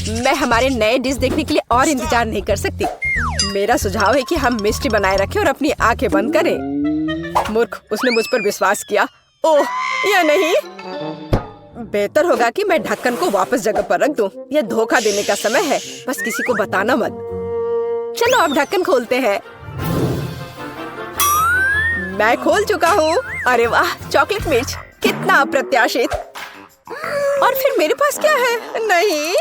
मैं हमारे नए डिश देखने के लिए और इंतजार नहीं कर सकती। मेरा सुझाव है कि हम मिस्टी बनाए रखें और अपनी आंखें बंद करें। मूर्ख, उसने मुझ पर विश्वास किया। ओह, या नहीं। बेहतर होगा कि मैं ढक्कन को वापस जगह पर रख दूं। यह धोखा देने का समय है, बस किसी को बताना मत। चलो अब ढक्कन खोलते हैं। मैं खोल चुका हूँ। अरे वाह, चॉकलेट मिर्च, कितना अप्रत्याशित। और फिर मेरे पास क्या है? नहीं,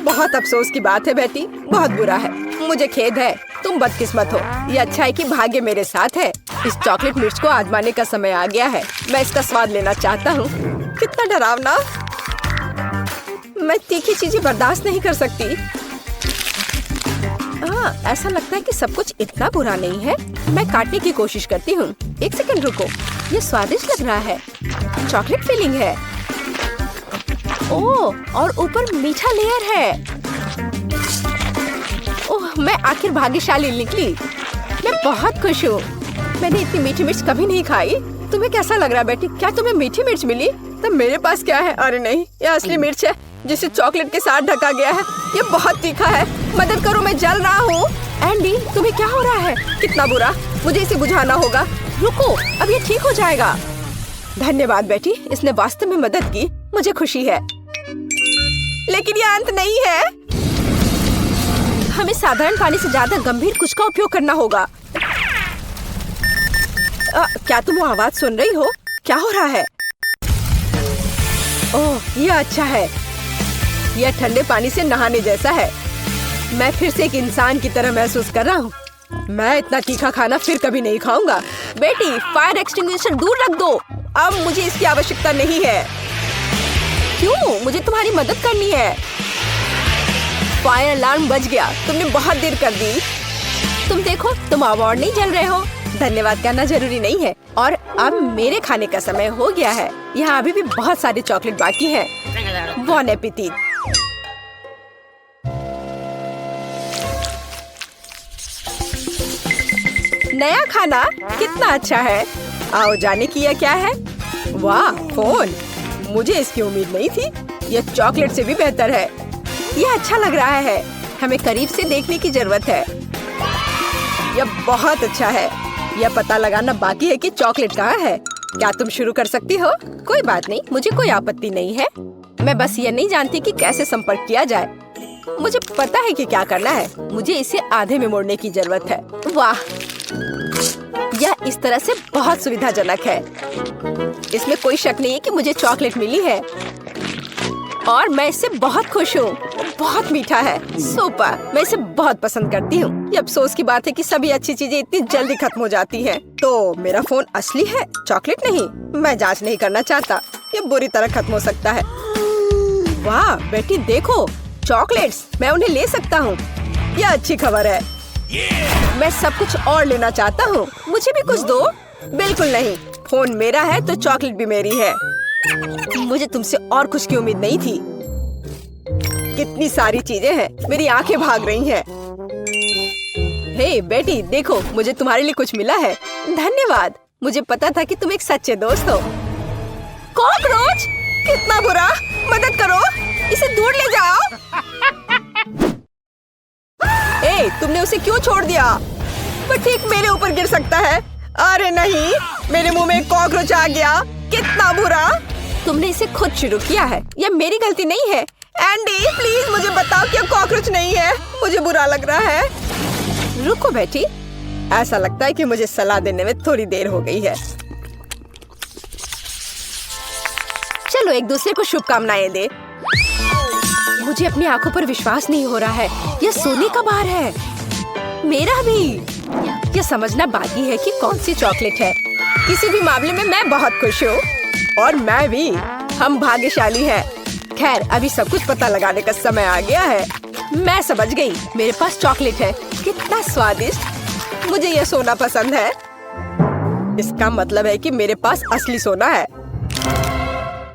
बहुत अफसोस की बात है बेटी, बहुत बुरा है। मुझे खेद है, तुम बदकिस्मत हो। ये अच्छा है कि भाग्य मेरे साथ है। इस चॉकलेट मिर्च को आजमाने का समय आ गया है। मैं इसका स्वाद लेना चाहता हूँ। कितना डरावना। मैं तीखी चीजें बर्दाश्त नहीं कर सकती। ऐसा लगता है कि सब कुछ इतना बुरा नहीं है। मैं काटने की कोशिश करती हूँ। एक सेकंड रुको, ये स्वादिष्ट लग रहा है। चॉकलेट फिलिंग है। ओह, और ऊपर मीठा लेयर है। ओह, मैं आखिर भाग्यशाली निकली। मैं बहुत खुश हूँ। मैंने इतनी मीठी मिर्च कभी नहीं खाई। तुम्हें कैसा लग रहा है बेटी? क्या तुम्हें मीठी मिर्च मिली? तब मेरे पास क्या है? अरे नहीं, ये असली मिर्च है जिसे चॉकलेट के साथ ढका गया है। ये बहुत तीखा है। मदद करो, मैं जल रहा हूँ। एंडी, तुम्हें क्या हो रहा है? कितना बुरा। मुझे इसे बुझाना होगा। रुको, अब ये ठीक हो जाएगा। धन्यवाद बेटी, इसने वास्तव में मदद की। मुझे खुशी है, लेकिन ये अंत नहीं है। हमें साधारण पानी से ज्यादा गंभीर कुछ का उपयोग करना होगा। क्या तुम वो आवाज सुन रही हो? क्या हो रहा है? ओह, यह अच्छा है। यह ठंडे पानी से नहाने जैसा है। मैं फिर से एक इंसान की तरह महसूस कर रहा हूँ। मैं इतना तीखा खाना फिर कभी नहीं खाऊंगा। बेटी, फायर एक्सटिंग्विशर दूर रख दो। अब मुझे इसकी आवश्यकता नहीं है। क्यों? मुझे तुम्हारी मदद करनी है। फायर अलार्म बज गया। तुमने बहुत देर कर दी। तुम देखो, तुम अब और नहीं जल रहे हो। धन्यवाद करना जरूरी नहीं है। और अब मेरे खाने का समय हो गया है। यहाँ अभी भी बहुत सारे चॉकलेट बाकी हैं। बॉन एपेटिट। नया खाना कितना अच्छा है। आओ जाने की यह क्या है? वाह, फोन। मुझे इसकी उम्मीद नहीं थी। यह चॉकलेट से भी बेहतर है। यह अच्छा लग रहा है। हमें करीब से देखने की जरूरत है। यह बहुत अच्छा है। यह पता लगाना बाकी है कि चॉकलेट कहाँ है। क्या तुम शुरू कर सकती हो? कोई बात नहीं, मुझे कोई आपत्ति नहीं है। मैं बस ये नहीं जानती कि कैसे संपर्क किया जाए। मुझे पता है कि क्या करना है। मुझे इसे आधे में मोड़ने की जरूरत है। वाह, यह इस तरह से बहुत सुविधाजनक है। इसमें कोई शक नहीं है कि मुझे चॉकलेट मिली है और मैं इससे बहुत खुश हूँ। बहुत मीठा है। सुपर, मैं इसे बहुत पसंद करती हूँ। ये अफसोस की बात है कि सभी अच्छी चीजें इतनी जल्दी खत्म हो जाती हैं। तो मेरा फोन असली है, चॉकलेट नहीं। मैं जांच नहीं करना चाहता। ये बुरी तरह खत्म हो सकता है। वाह बेटी, देखो चॉकलेट्स। मैं उन्हें ले सकता हूँ। यह अच्छी खबर है। मैं सब कुछ और लेना चाहता हूँ। मुझे भी कुछ दो। बिल्कुल नहीं, फोन मेरा है तो चॉकलेट भी मेरी है। मुझे तुमसे और कुछ की उम्मीद नहीं थी। कितनी सारी चीजें हैं। मेरी आंखें भाग रही हैं। हे बेटी, देखो, मुझे तुम्हारे लिए कुछ मिला है। धन्यवाद। मुझे पता था कि तुम एक सच्चे दोस्त हो। कॉकरोच, कितना बुरा। मदद करो, इसे दूर ले जाओ। ए, तुमने उसे क्यों छोड़ दिया? वो ठीक मेरे ऊपर गिर सकता है। अरे नहीं, मेरे मुंह में एक कॉकरोच आ गया। कितना बुरा। तुमने इसे खुद शुरू किया है। यह मेरी गलती नहीं है। एंडी, प्लीज मुझे बताओ कि यह कॉकरोच नहीं है। मुझे बुरा लग रहा है। रुको बेटी, ऐसा लगता है कि मुझे सलाह देने में थोड़ी देर हो गई है। चलो एक दूसरे को शुभकामनाएं दे। मुझे अपनी आंखों पर विश्वास नहीं हो रहा है। यह सोने का बार है। मेरा भी। यह समझना बाकी है कि कौन सी चॉकलेट है। किसी भी मामले में मैं बहुत खुश हूँ। और मैं भी। हम भाग्यशाली हैं। खैर, अभी सब कुछ पता लगाने का समय आ गया है। मैं समझ गई। मेरे पास चॉकलेट है। कितना स्वादिष्ट। मुझे यह सोना पसंद है। इसका मतलब है कि मेरे पास असली सोना है।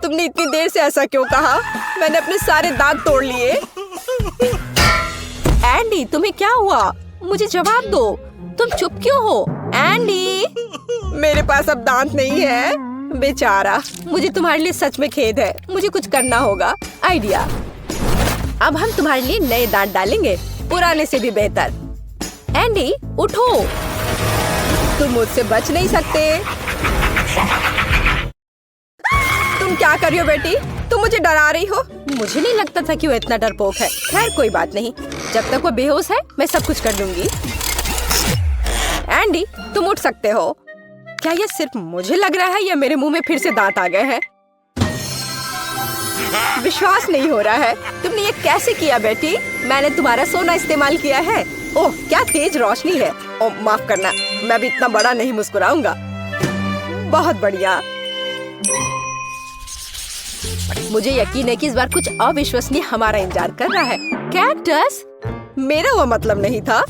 तुमने इतनी देर से ऐसा क्यों कहा? मैंने अपने सारे दांत तोड़ लिए। एंडी, तुम्हें क्या हुआ? मुझे जवाब दो। तुम चुप क्यों हो? एंडी, मेरे पास अब दांत नहीं है। बेचारा, मुझे तुम्हारे लिए सच में खेद है। मुझे कुछ करना होगा। आइडिया। अब हम तुम्हारे लिए नए दांत डालेंगे, पुराने से भी बेहतर। एंडी उठो, तुम मुझसे बच नहीं सकते। तुम क्या कर रही हो बेटी? तुम मुझे डरा रही हो। मुझे नहीं लगता था कि वो इतना डरपोक है। खैर कोई बात नहीं, जब तक वो बेहोश है मैं सब कुछ कर दूंगी। एंडी तुम उठ सकते हो। क्या ये सिर्फ मुझे लग रहा है या मेरे मुंह में फिर से दांत आ गए हैं? विश्वास नहीं हो रहा है। तुमने ये कैसे किया बेटी? मैंने तुम्हारा सोना इस्तेमाल किया है। ओह क्या तेज रोशनी है। ओह माफ करना, मैं भी इतना बड़ा नहीं मुस्कुराऊंगा। बहुत बढ़िया। मुझे यकीन है कि इस बार कुछ अविश्वसनीय हमारा इंतजार कर रहा है। कैक्टस? मेरा वो मतलब नहीं था।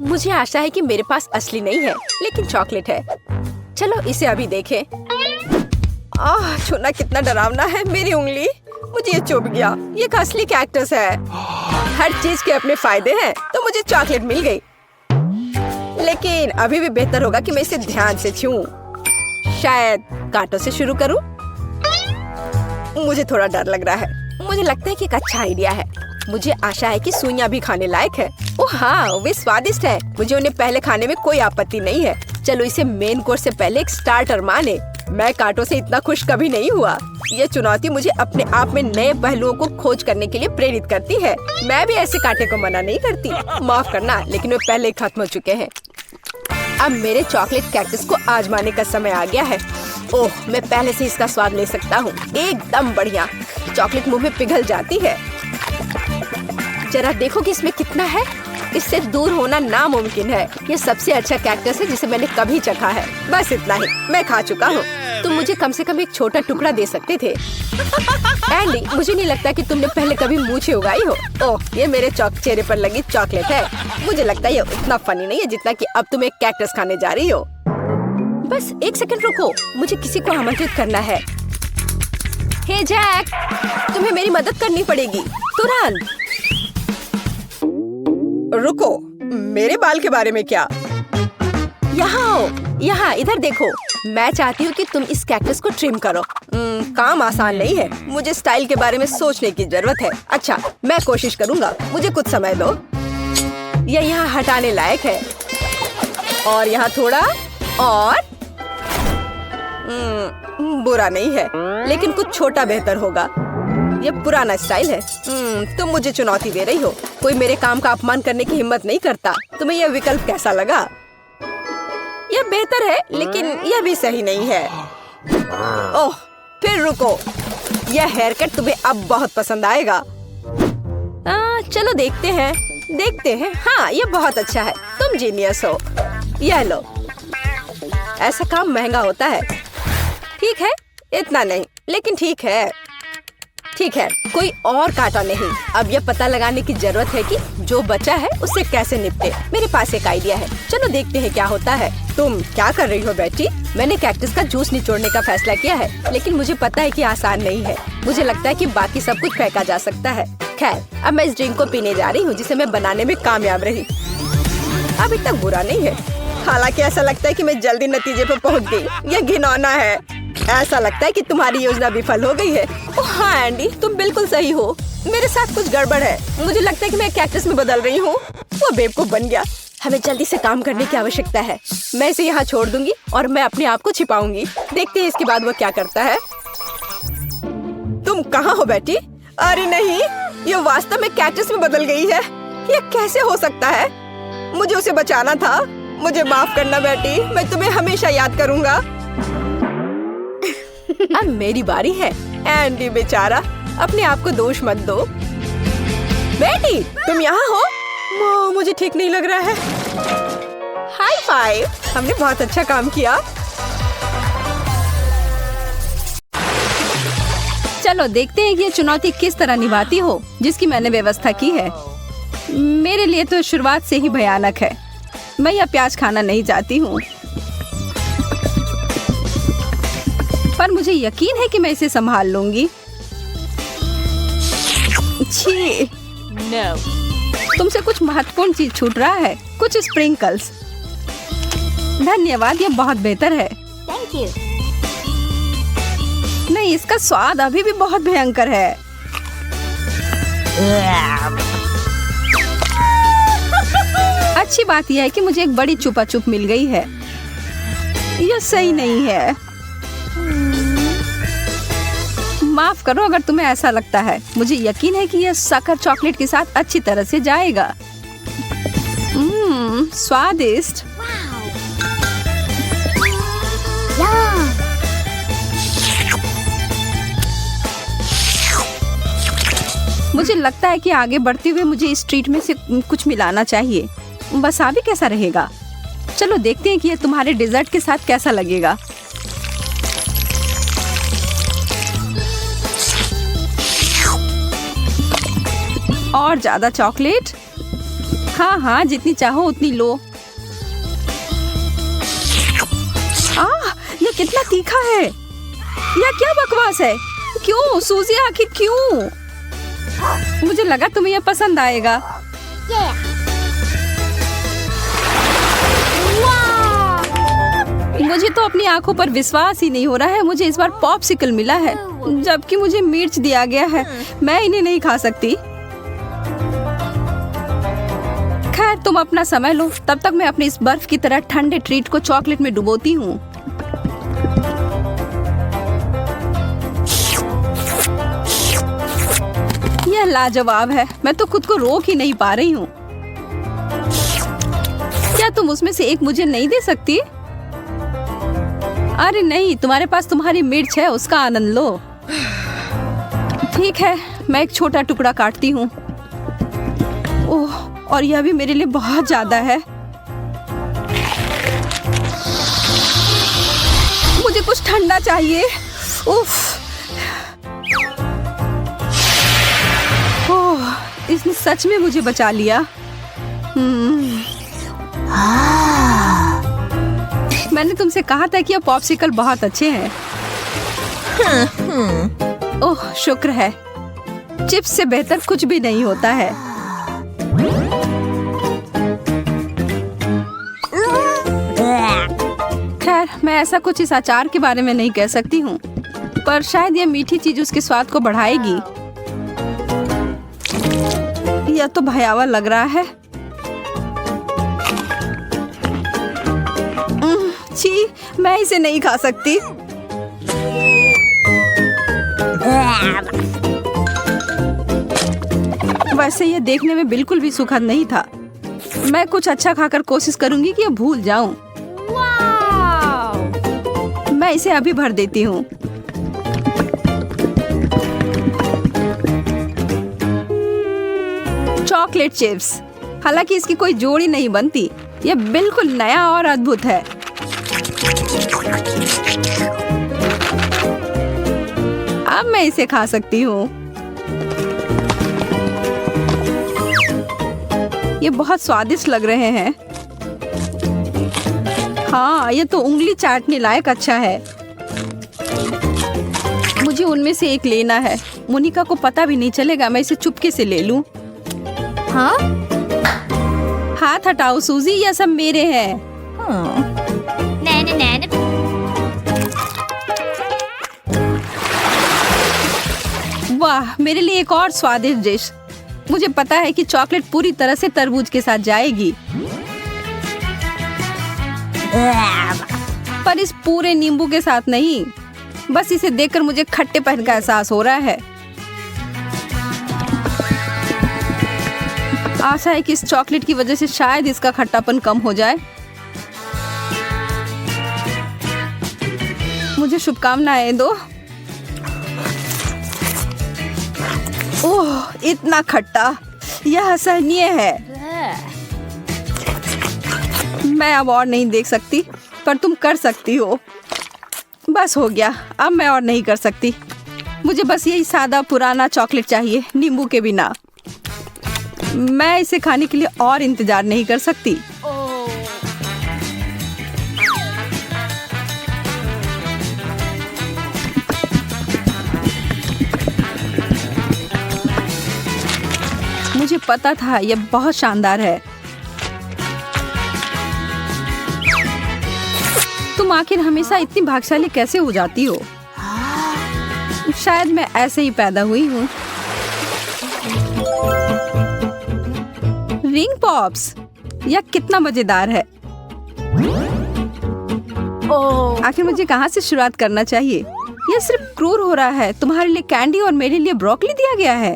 मुझे आशा है कि मेरे पास असली नहीं है, लेकिन चॉकलेट है। चलो इसे अभी देखें। छूना कितना डरावना है। मेरी उंगली, मुझे ये चुभ गया। ये एक असली कैक्टस है। हर चीज के अपने फायदे हैं, तो मुझे चॉकलेट मिल गई। लेकिन अभी भी बेहतर होगा कि मैं इसे ध्यान से छूऊं। शायद कांटों से शुरू करूं। मुझे थोड़ा डर लग रहा है। मुझे लगता है कि एक अच्छा आइडिया है। मुझे आशा है कि सुइयां भी खाने लायक है। ओह हाँ, वे स्वादिष्ट है। मुझे उन्हें पहले खाने में कोई आपत्ति नहीं है। चलो इसे मेन कोर्स से पहले एक स्टार्टर माने। मैं कांटों से इतना खुश कभी नहीं हुआ। ये चुनौती मुझे अपने आप में नए पहलुओं को खोज करने के लिए प्रेरित करती है। मैं भी ऐसे कांटे को मना नहीं करती। माफ करना, लेकिन वे पहले ही खत्म हो चुके हैं। अब मेरे चॉकलेट कैक्टस को आजमाने का समय आ गया है। ओह मैं पहले से इसका स्वाद ले सकता हूँ। एकदम बढ़िया। चॉकलेट मुंह में पिघल जाती है। जरा देखो कि इसमें कितना है। इससे दूर होना नामुमकिन है। ये सबसे अच्छा कैक्टस है जिसे मैंने कभी चखा है। बस इतना ही, मैं खा चुका हूँ। तुम मुझे कम से कम एक छोटा टुकड़ा दे सकते थे। एंडी मुझे नहीं लगता कि तुमने पहले कभी मूछें उगाई हो। ओह ये मेरे चेहरे पर लगी चॉकलेट है। मुझे लगता है ये उतना फनी नहीं है जितना कि अब तुम एक कैक्टस खाने जा रही हो। बस एक सेकंड रुको, मुझे किसी को आमंत्रित करना है। हे जैक, तुम्हें मेरी मदद करनी पड़ेगी तुरंत। रुको, मेरे बाल के बारे में क्या? यहाँ आओ, यहाँ इधर देखो। मैं चाहती हूँ कि तुम इस कैक्टस को ट्रिम करो। काम आसान नहीं है। मुझे स्टाइल के बारे में सोचने की जरूरत है। अच्छा मैं कोशिश करूँगा, मुझे कुछ समय दो। यह यहाँ हटाने लायक है। और यहाँ थोड़ा और। बुरा नहीं है, लेकिन कुछ छोटा बेहतर होगा। ये पुराना स्टाइल है। तुम मुझे चुनौती दे रही हो। कोई मेरे काम का अपमान करने की हिम्मत नहीं करता। तुम्हें यह विकल्प कैसा लगा? यह बेहतर है, लेकिन यह भी सही नहीं है। ओह फिर रुको, यह हेयर कट तुम्हें अब बहुत पसंद आएगा। चलो देखते हैं। हाँ ये बहुत अच्छा है। तुम जीनियस हो। यह लो। ऐसा काम महंगा होता है। ठीक है, इतना नहीं, लेकिन ठीक है, कोई और कांटा नहीं। अब यह पता लगाने की जरूरत है कि जो बचा है उससे कैसे निपटे। मेरे पास एक आइडिया है। चलो देखते हैं क्या होता है। तुम क्या कर रही हो बेटी? मैंने कैक्टस का जूस निचोड़ने का फैसला किया है, लेकिन मुझे पता है कि आसान नहीं है। मुझे लगता है कि बाकी सब कुछ फेंका जा सकता है। खैर अब मैं इस ड्रिंक को पीने जा रही हूँ जिसे मैं बनाने में कामयाब रही। अभी तक बुरा नहीं है, हालांकि ऐसा लगता है कि मैं जल्दी नतीजे पर पहुँच गई। यह घिनौना है। ऐसा लगता है कि तुम्हारी योजना विफल हो गई है। ओह हाँ एंडी, तुम बिल्कुल सही हो। मेरे साथ कुछ गड़बड़ है। मुझे लगता है कि मैं कैक्टस में बदल रही हूँ। वो बेवकूफ बन गया। हमें जल्दी से काम करने की आवश्यकता है। मैं इसे यहाँ छोड़ दूंगी और मैं अपने आप को छिपाऊंगी। देखते हैं इसके बाद वो क्या करता है। तुम कहाँ हो बेटी? अरे नहीं, ये वास्तव में कैक्टस में बदल गई है। ये कैसे हो सकता है? मुझे उसे बचाना था। मुझे माफ करना बेटी, मैं तुम्हें हमेशा याद करूँगा। अब मेरी बारी है। एंडी बेचारा, अपने आप को दोष मत दो। बेटी तुम यहाँ हो? मुझे ठीक नहीं लग रहा है। हाई फाइव, हमने बहुत अच्छा काम किया। चलो देखते हैं कि ये चुनौती किस तरह निभाती हो जिसकी मैंने व्यवस्था की है। मेरे लिए तो शुरुआत से ही भयानक है। मैं यह प्याज खाना नहीं चाहती हूँ, पर मुझे यकीन है कि मैं इसे संभाल लूंगी। छी, तुमसे कुछ महत्वपूर्ण चीज छूट रहा है। कुछ स्प्रिंकल्स। धन्यवाद, यह बहुत बेहतर है। Thank you. नहीं, इसका स्वाद अभी भी बहुत भयंकर है। अच्छी बात यह है कि मुझे एक बड़ी चुपा चुप मिल गई है। यह सही नहीं है। माफ करो अगर तुम्हें ऐसा लगता है। मुझे यकीन है कि यह शक्कर चॉकलेट के साथ अच्छी तरह से जाएगा। स्वादिष्ट। मुझे लगता है कि आगे बढ़ते हुए मुझे इस ट्रीट में से कुछ मिलाना चाहिए। वसाबी कैसा रहेगा? चलो देखते हैं कि यह तुम्हारे डेजर्ट के साथ कैसा लगेगा। और ज्यादा चॉकलेट? हाँ हाँ, जितनी चाहो उतनी लो। यह कितना तीखा है। यह क्या बकवास है? क्यों सूजी, आखिर क्यों? मुझे लगा तुम्हें यह पसंद आएगा। मुझे तो अपनी आंखों पर विश्वास ही नहीं हो रहा है। मुझे इस बार पॉप्सिकल मिला है, जबकि मुझे मिर्च दिया गया है। मैं इन्हें नहीं खा सकती। खैर, तुम अपना समय लो, तब तक मैं अपने इस बर्फ की तरह ठंडे ट्रीट को चॉकलेट में डुबोती हूँ। यह लाजवाब है। मैं तो खुद को रोक ही नहीं पा रही हूँ। क्या तुम उसमें से एक मुझे नहीं दे सकती? अरे नहीं, तुम्हारे पास तुम्हारी मिर्च है, उसका आनंद लो। ठीक है, मैं एक छोटा टुकड़ा काटती हूँ। ओह, और यह भी मेरे लिए बहुत ज्यादा है। मुझे कुछ ठंडा चाहिए। उफ। ओह, इसने सच में मुझे बचा लिया। मैंने तुमसे कहा था कि ये पॉप्सिकल बहुत अच्छे हैं। ओह, शुक्र है। चिप्स से बेहतर कुछ भी नहीं होता है। खैर, मैं ऐसा कुछ इस अचार के बारे में नहीं कह सकती हूँ, पर शायद यह मीठी चीज उसके स्वाद को बढ़ाएगी। यह तो भयावह लग रहा है। छी, मैं इसे नहीं खा सकती। वैसे यह देखने में बिल्कुल भी सुखद नहीं था। मैं कुछ अच्छा खाकर कोशिश करूंगी कि यह भूल जाऊं। मैं इसे अभी भर देती हूँ। Chocolate chips. हालांकि इसकी कोई जोड़ी नहीं बनती। यह बिल्कुल नया और अद्भुत है। अब मैं इसे खा सकती हूँ। ये बहुत स्वादिष्ट लग रहे हैं। हाँ, ये तो उंगली चाटने लायक अच्छा है। मुझे उनमें से एक लेना है। मोनिका को पता भी नहीं चलेगा। मैं इसे चुपके से ले लूं। हाँ? हाथ हटाओ सूजी, यह सब मेरे हैं। वाह, मेरे लिए एक और स्वादिष्ट डिश। मुझे पता है कि चॉकलेट पूरी तरह से तरबूज के साथ जाएगी, पर इस पूरे नींबू के साथ नहीं। बस इसे देखकर मुझे खट्टेपन का एहसास हो रहा है। आशा है कि इस चॉकलेट की वजह से शायद इसका खट्टापन कम हो जाए। मुझे शुभकामनाएं दो। ओह, इतना खट्टा, यह असहनीय है। मैं अब और नहीं देख सकती, पर तुम कर सकती हो। बस हो गया, अब मैं और नहीं कर सकती। मुझे बस यही सादा पुराना चॉकलेट चाहिए, नींबू के बिना। मैं इसे खाने के लिए और इंतजार नहीं कर सकती। मुझे पता था यह बहुत शानदार है। तुम आखिर हमेशा इतनी भाग्यशाली कैसे हो जाती हो? शायद मैं ऐसे ही पैदा हुई हूँ। रिंग पॉप्स, यह कितना मजेदार है। आखिर मुझे कहाँ से शुरुआत करना चाहिए? यह सिर्फ क्रूर हो रहा है। तुम्हारे लिए कैंडी और मेरे लिए ब्रोकली दिया गया है।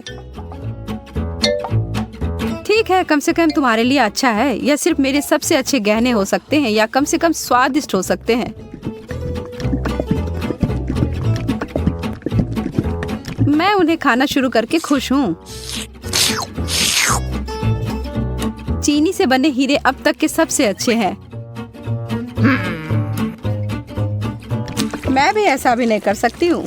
ठीक है, कम से कम तुम्हारे लिए अच्छा है। यह सिर्फ मेरे सबसे अच्छे गहने हो सकते हैं, या कम से कम स्वादिष्ट हो सकते हैं। मैं उन्हें खाना शुरू करके खुश हूँ। चीनी से बने हीरे अब तक के सबसे अच्छे हैं। मैं भी ऐसा भी नहीं कर सकती हूँ।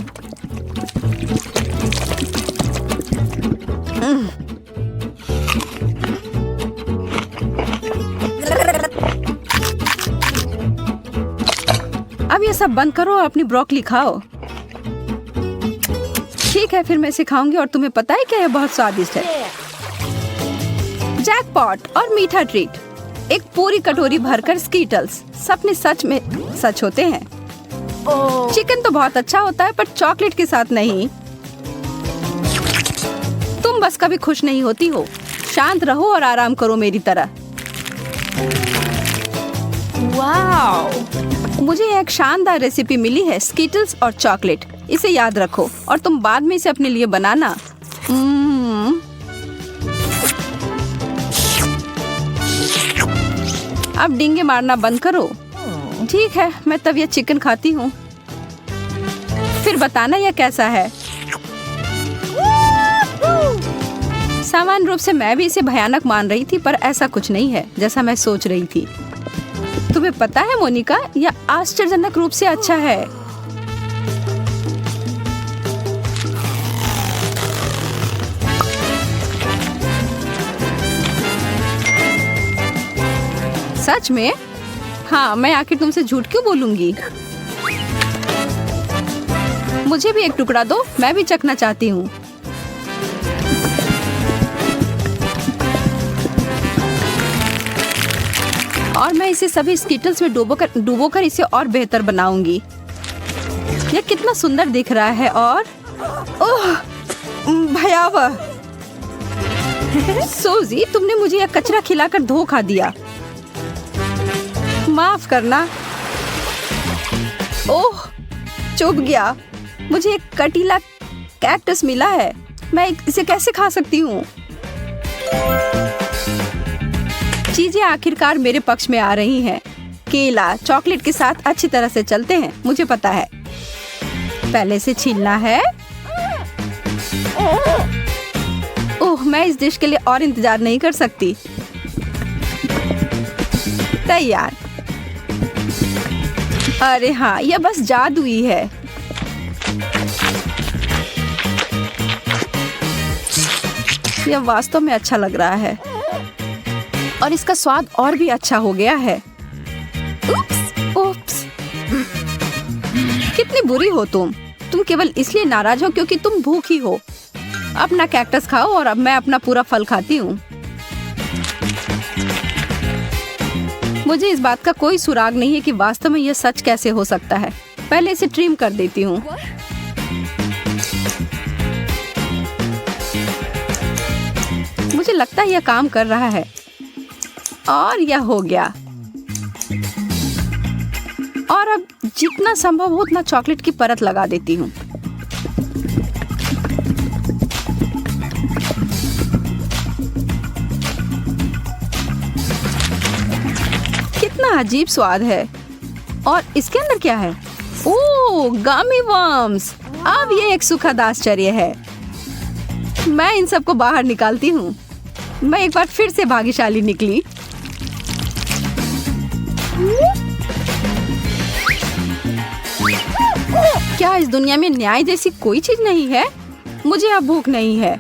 अब ये सब बंद करो और अपनी ब्रोकली खाओ। ठीक है, फिर मैं इसे खाऊंगी और तुम्हें पता है क्या, यह बहुत स्वादिष्ट है। जैकपॉट और मीठा ट्रीट। एक पूरी कटोरी भरकर स्कीटल्स। सपने सच में सच होते हैं। चिकन तो बहुत अच्छा होता है, पर चॉकलेट के साथ नहीं। तुम बस कभी खुश नहीं होती हो। शांत रहो और आराम करो मेरी तरह। वाओ! मुझे एक शानदार रेसिपी मिली है, स्कीटल्स और चॉकलेट। इसे याद रखो और तुम बाद में इसे अपने लिए बनाना। अब डींगे मारना बंद करो। ठीक है, मैं तब यह चिकन खाती हूँ। फिर बताना यह कैसा है। सामान्य रूप से मैं भी इसे भयानक मान रही थी, पर ऐसा कुछ नहीं है जैसा मैं सोच रही थी। तुम्हें पता है मोनिका, यह आश्चर्यजनक रूप से अच्छा है। सच में? हाँ, मैं आखिर तुमसे झूठ क्यों बोलूंगी। मुझे भी एक टुकड़ा दो, मैं भी चखना चाहती हूँ। और मैं इसे सभी स्कीटल्स में डुबोकर इसे और बेहतर बनाऊंगी। यह कितना सुंदर दिख रहा है और ओह, भयावह। सोजी, तुमने मुझे यह कचरा खिलाकर धोखा दिया। माफ करना। ओह, चुभ गया। मुझे एक कटीला कैक्टस मिला है। मैं इसे कैसे खा सकती हूँ? चीजें आखिरकार मेरे पक्ष में आ रही हैं। केला चॉकलेट के साथ अच्छी तरह से चलते हैं, मुझे पता है। पहले से छीलना है। ओह, मैं इस डिश के लिए और इंतजार नहीं कर सकती। तैयार। अरे हाँ, यह बस जादुई है। यह वास्तव में अच्छा लग रहा है और इसका स्वाद और भी अच्छा हो गया है। उप्स। कितनी बुरी हो तुम केवल इसलिए नाराज हो क्योंकि तुम भूखी हो। अपना कैक्टस खाओ और अब मैं अपना पूरा फल खाती हूँ। मुझे इस बात का कोई सुराग नहीं है कि वास्तव में यह सच कैसे हो सकता है। पहले इसे ट्रिम कर देती हूँ। मुझे लगता है यह काम कर रहा है और यह हो गया। और अब जितना संभव हो उतना चॉकलेट की परत लगा देती हूँ। कितना अजीब स्वाद है। और इसके अंदर क्या है? ओह, गमी वर्म्स। अब ये एक सुखद आश्चर्य है। मैं इन सबको बाहर निकालती हूँ। मैं एक बार फिर से भाग्यशाली निकली। क्या इस दुनिया में न्याय जैसी कोई चीज नहीं है? मुझे अब भूख नहीं है।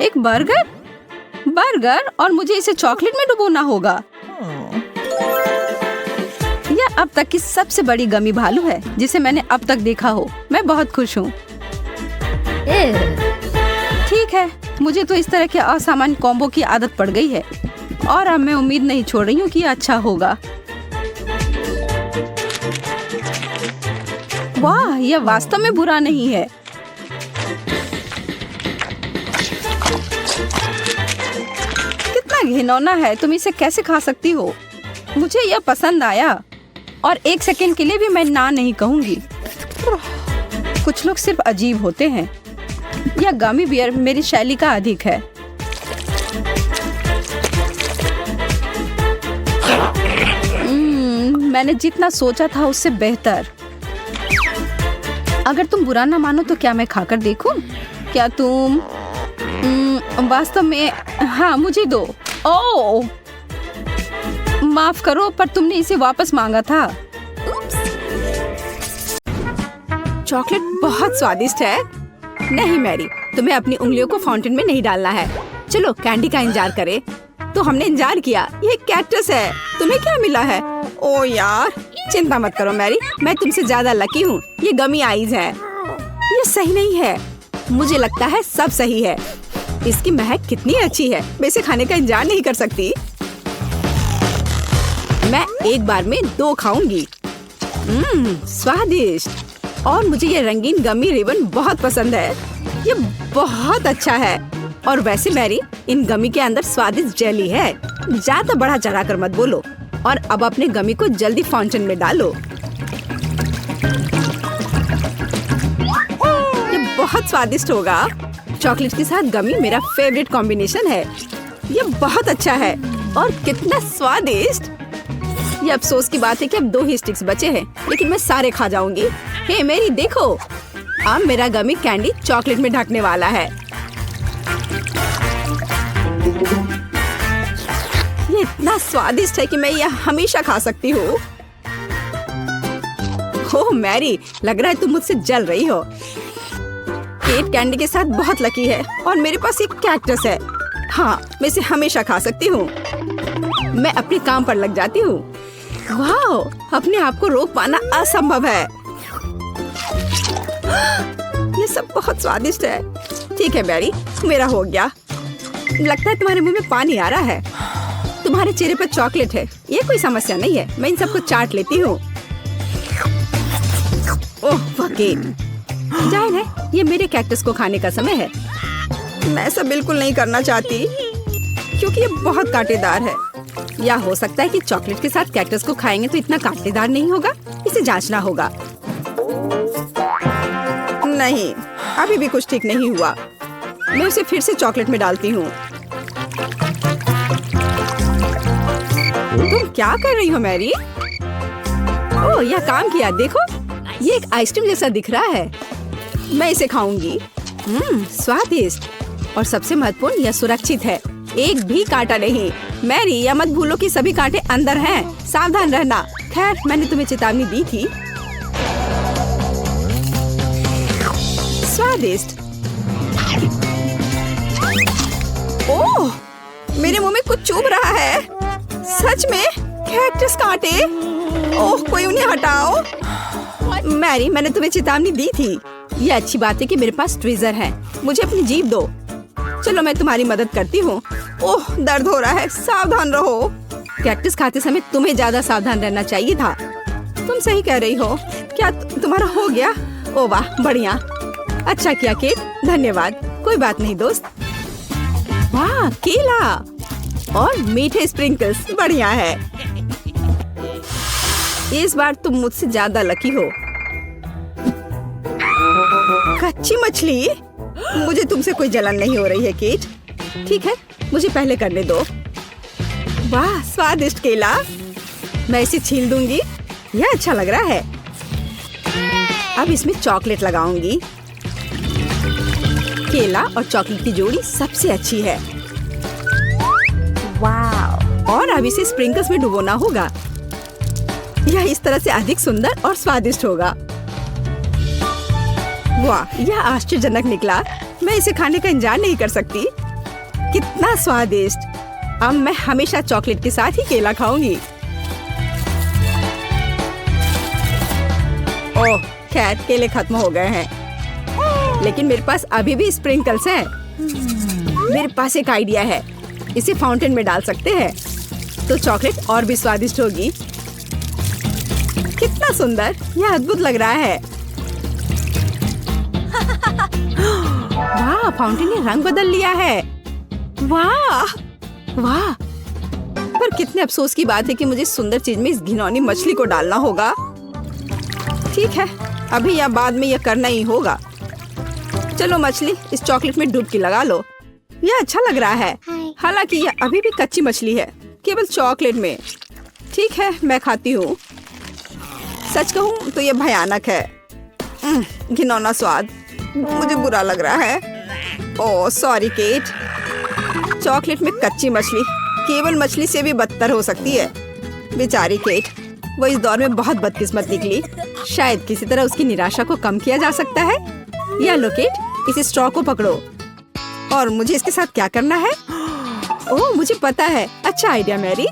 एक बर्गर और मुझे इसे चॉकलेट में डुबोना होगा। यह अब तक की सबसे बड़ी गमी भालू है जिसे मैंने अब तक देखा हो। मैं बहुत खुश हूँ। ठीक है, मुझे तो इस तरह के असामान्य कॉम्बो की आदत पड़ गई है और अब मैं उम्मीद नहीं छोड़ रही हूँ कि यह अच्छा होगा। वाह, यह वास्तव में बुरा नहीं है। घिनौना है, तुम इसे कैसे खा सकती हो? मुझे यह पसंद आया और एक सेकंड के लिए भी मैं ना नहीं कहूंगी। कुछ लोग सिर्फ अजीब होते हैं। यह गमी बियर मेरी शैली का अधिक है। मैंने जितना सोचा था उससे बेहतर। अगर तुम बुरा ना मानो तो क्या मैं खाकर देखूं? क्या तुम वास्तव में? हाँ, मुझे दो। ओह, माफ करो, पर तुमने इसे वापस मांगा था। चॉकलेट बहुत स्वादिष्ट है। नहीं मैरी, तुम्हें अपनी उंगलियों को फाउंटेन में नहीं डालना है। चलो कैंडी का इंतजार करें। तो हमने इंतजार किया। ये कैक्टस है। तुम्हें क्या मिला है? ओ यार, चिंता मत करो मैरी, मैं तुमसे ज्यादा लकी हूँ। ये गमी आइज है। ये सही नहीं है। मुझे लगता है सब सही है। इसकी महक कितनी अच्छी है। मैं इसे खाने का इंतजार नहीं कर सकती। मैं एक बार में 2 खाऊंगी। स्वादिष्ट। और मुझे ये रंगीन गमी रिबन बहुत पसंद है। ये बहुत अच्छा है। और वैसे मैरी, इन गमी के अंदर स्वादिष्ट जेली है। ज्यादा बढ़ा चढ़ा कर मत बोलो। और अब अपने गमी को जल्दी फाउंटेन में डालो। ये बहुत स्वादिष्ट होगा। चॉकलेट के साथ गमी मेरा फेवरेट कॉम्बिनेशन है। ये बहुत अच्छा है। और कितना स्वादिष्ट। ये अफसोस की बात है कि अब 2 ही स्टिक्स बचे हैं, लेकिन मैं सारे खा जाऊंगी। हे मेरी, देखो, अब मेरा गमी कैंडी चॉकलेट में ढकने वाला है। ये इतना स्वादिष्ट है कि मैं यह हमेशा खा सकती हूँ। ओह मैरी, लग रहा है तुम मुझसे जल रही हो। केट कैंडी के साथ बहुत लकी है और मेरे पास एक कैक्टस है। हाँ, मैं इसे हमेशा खा सकती हूँ। मैं अपने काम पर लग जाती हूँ। वाह, अपने आप को रोक पाना असंभव है। ये सब बहुत स्वादिष्ट है। ठीक है मैरी, मेरा हो गया। लगता है तुम्हारे मुंह में पानी आ रहा है। तुम्हारे चेहरे पर चॉकलेट है, ये कोई समस्या नहीं है। मैं इन सबको चाट लेती हूँ। ओह जाहिर है, ये मेरे कैक्टस को खाने का समय है। मैं ऐसा बिल्कुल नहीं करना चाहती क्योंकि ये बहुत कांटेदार है। या हो सकता है कि चॉकलेट के साथ कैक्टस को खाएंगे तो इतना कांटेदार नहीं होगा। इसे जांचना होगा। नहीं, अभी भी कुछ ठीक नहीं हुआ। मैं उसे फिर से चॉकलेट में डालती हूँ। तुम क्या कर रही हो मैरी? ओह, यह काम किया। देखो, ये एक आइसक्रीम जैसा दिख रहा है। मैं इसे खाऊंगी। स्वादिष्ट। और सबसे महत्वपूर्ण, यह सुरक्षित है। एक भी कांटा नहीं। मैरी, यह मत भूलो कि सभी कांटे अंदर हैं। सावधान रहना। खैर, मैंने तुम्हें चेतावनी दी थी। स्वादिष्ट। ओह, मेरे मुंह में कुछ चुभ रहा है। सच में कैक्टस कांटे। ओह, कोई उन्हें हटाओ। मैरी, मैंने तुम्हें चेतावनी दी थी। ये अच्छी बात है कि मेरे पास ट्विज़र है। मुझे अपनी जीभ दो। चलो, मैं तुम्हारी मदद करती हूँ। ओह, दर्द हो रहा है। सावधान रहो। कैक्टस खाते समय तुम्हें ज्यादा सावधान रहना चाहिए था। तुम सही कह रही हो। क्या तुम्हारा हो गया? ओह वाह, बढ़िया। अच्छा किया केट, धन्यवाद। कोई बात नहीं दोस्त। वाह, केला और मीठे स्प्रिंकल्स, बढ़िया है। इस बार तुम मुझसे ज्यादा लकी हो। कच्ची मछली? मुझे तुमसे कोई जलन नहीं हो रही है केट। ठीक है, मुझे पहले करने दो। वाह, स्वादिष्ट केला। मैं इसे छील दूंगी। यह अच्छा लग रहा है। अब इसमें चॉकलेट लगाऊंगी। केला और चॉकलेट की जोड़ी सबसे अच्छी है। वाह। और अब इसे स्प्रिंकल्स में डुबोना होगा। यह इस तरह से अधिक सुंदर और स्वादिष्ट होगा। वाह, यह आश्चर्यजनक निकला। मैं इसे खाने का इंतजार नहीं कर सकती। कितना स्वादिष्ट। अब मैं हमेशा चॉकलेट के साथ ही केला खाऊंगी। ओह, खैर, केले खत्म हो गए हैं, लेकिन मेरे पास अभी भी स्प्रिंकल्स हैं। मेरे पास एक आइडिया है। इसे फाउंटेन में डाल सकते हैं तो चॉकलेट और भी स्वादिष्ट होगी। कितना सुंदर, यह अद्भुत लग रहा है। वाह, फाउंटेन ने रंग बदल लिया है। वाह, वाह, पर कितने अफसोस की बात है कि मुझे सुंदर चीज में इस घिनौनी मछली को डालना होगा। ठीक है, अभी या बाद में यह करना ही होगा। चलो मछली, इस चॉकलेट में डुबकी लगा लो। यह अच्छा लग रहा है, हालांकि यह अभी भी कच्ची मछली है, केवल चॉकलेट में। ठीक है, मैं खाती हूँ। सच कहूँ तो यह भयानक है। घिनौना स्वाद, मुझे बुरा लग रहा है। Oh sorry cat. चॉकलेट में कच्ची मछली केवल मछली से भी बदतर हो सकती है। बेचारी केट, वो इस दौर में बहुत बदकिस्मत निकली। शायद किसी तरह उसकी निराशा को कम किया जा सकता है। या लो केट, इस स्ट्रॉ को पकड़ो। और मुझे इसके साथ क्या करना है? ओह मुझे पता है, अच्छा आइडिया मैरी।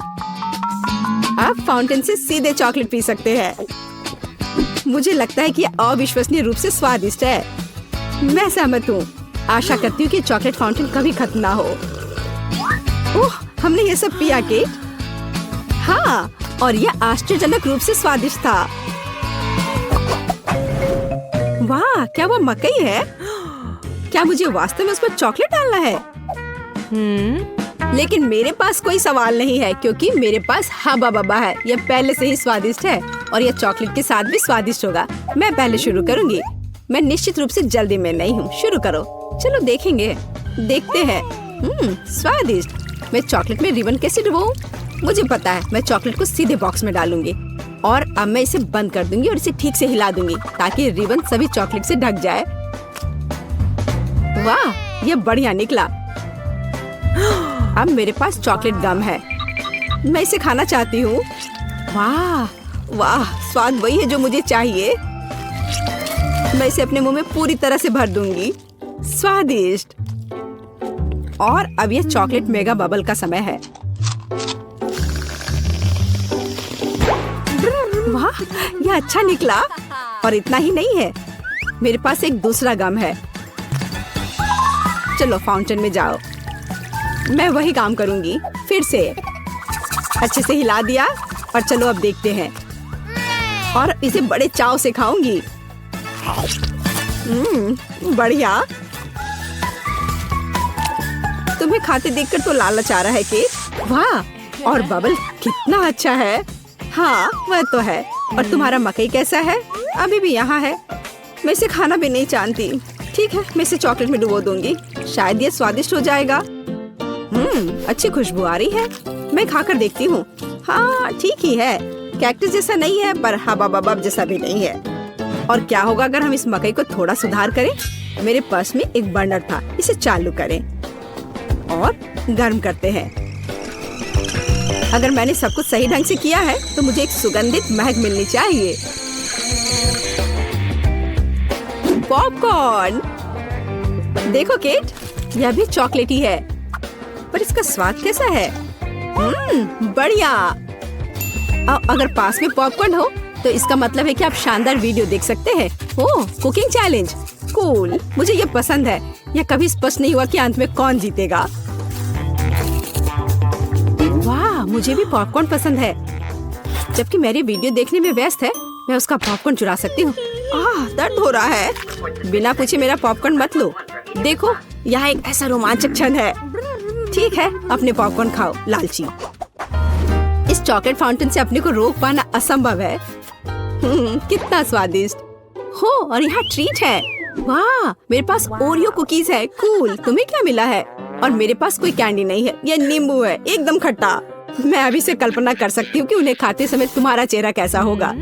आप फाउंटेन से सीधे चॉकलेट पी सकते हैं। मुझे लगता है कि यह अविश्वसनीय रूप से स्वादिष्ट है। मैं सहमत हूँ। आशा करती हूँ कि चॉकलेट फाउंटेन कभी खत्म ना हो। ओह, हमने ये सब पिया केट? हाँ, और यह आश्चर्यजनक रूप से स्वादिष्ट था। वाह, क्या वो मकई है? क्या मुझे वास्तव में उस पर चॉकलेट डालना है? लेकिन मेरे पास कोई सवाल नहीं है, क्योंकि मेरे पास हब्बा बब्बा है। यह पहले से ही स्वादिष्ट है और यह चॉकलेट के साथ भी स्वादिष्ट होगा। मैं पहले शुरू करूंगी। मैं निश्चित रूप से जल्दी में नहीं हूँ। शुरू करो। चलो देखेंगे, देखते हैं। स्वादिष्ट। मैं चॉकलेट में रिबन कैसे डुबाऊं? मुझे पता है, मैं चॉकलेट को सीधे बॉक्स में डालूंगी और अब मैं इसे बंद कर दूंगी और इसे ठीक से हिला दूंगी ताकि रिबन सभी चॉकलेट से ढक जाए। वाह, यह बढ़िया निकला। अब मेरे पास चॉकलेट गम है। मैं इसे खाना चाहती हूँ। वाह वाह, स्वाद वही है जो मुझे चाहिए। मैं इसे अपने मुंह में पूरी तरह से भर दूंगी। स्वादिष्ट। और अब यह चॉकलेट मेगा बबल का समय है। वाह, यह अच्छा निकला। और इतना ही नहीं है, मेरे पास एक दूसरा गम है। चलो फाउंटेन में जाओ। मैं वही काम करूंगी फिर से। अच्छे से हिला दिया और चलो अब देखते हैं। और इसे बड़े चाव से खाऊंगी। बढ़िया। तुम्हें खाते देखकर तो लालच आ रहा है केट। वाह, और बबल कितना अच्छा है। हाँ वह तो है। और तुम्हारा मकई कैसा है? अभी भी यहाँ है। मैं इसे खाना भी नहीं जानती। ठीक है, मैं इसे चॉकलेट में डुबो दूंगी। शायद ये स्वादिष्ट हो जाएगा। अच्छी खुशबू आ रही है। मैं खाकर देखती हूँ। हाँ ठीक ही है। कैक्टस जैसा नहीं है, पर हबा बबा जैसा भी नहीं है। और क्या होगा अगर हम इस मकई को थोड़ा सुधार करें? मेरे पर्स में एक बर्नर था, इसे चालू करें और गर्म करते हैं। अगर मैंने सब कुछ सही ढंग से किया है तो मुझे एक सुगंधित महक मिलनी चाहिए। पॉपकॉर्न। देखो केट, यह भी चॉकलेटी है, पर इसका स्वाद कैसा है? बढ़िया। अगर पास में पॉपकॉर्न हो तो इसका मतलब है कि आप शानदार वीडियो देख सकते हैं। ओह, कुकिंग चैलेंज। कूल, मुझे ये पसंद है। यह कभी स्पष्ट नहीं हुआ कि अंत में कौन जीतेगा। वाह, मुझे भी पॉपकॉर्न पसंद है। जबकि मेरी वीडियो देखने में व्यस्त है, मैं उसका पॉपकॉर्न चुरा सकती हूँ। दर्द हो रहा है। बिना पूछे मेरा पॉपकॉर्न मत लो। देखो, यहाँ एक ऐसा रोमांचक क्षण है। ठीक है, अपने पॉपकॉर्न खाओ लालची। इस चॉकलेट फाउंटेन से अपने को रोक पाना असंभव है। कितना स्वादिष्ट हो। और यहाँ ट्रीट है। वाह, मेरे पास ओरियो कुकीज है। कूल। तुम्हें क्या मिला है? और मेरे पास कोई कैंडी नहीं है। यह नींबू है, एकदम खट्टा। मैं अभी से कल्पना कर सकती हूँ कि उन्हें खाते समय तुम्हारा चेहरा कैसा होगा।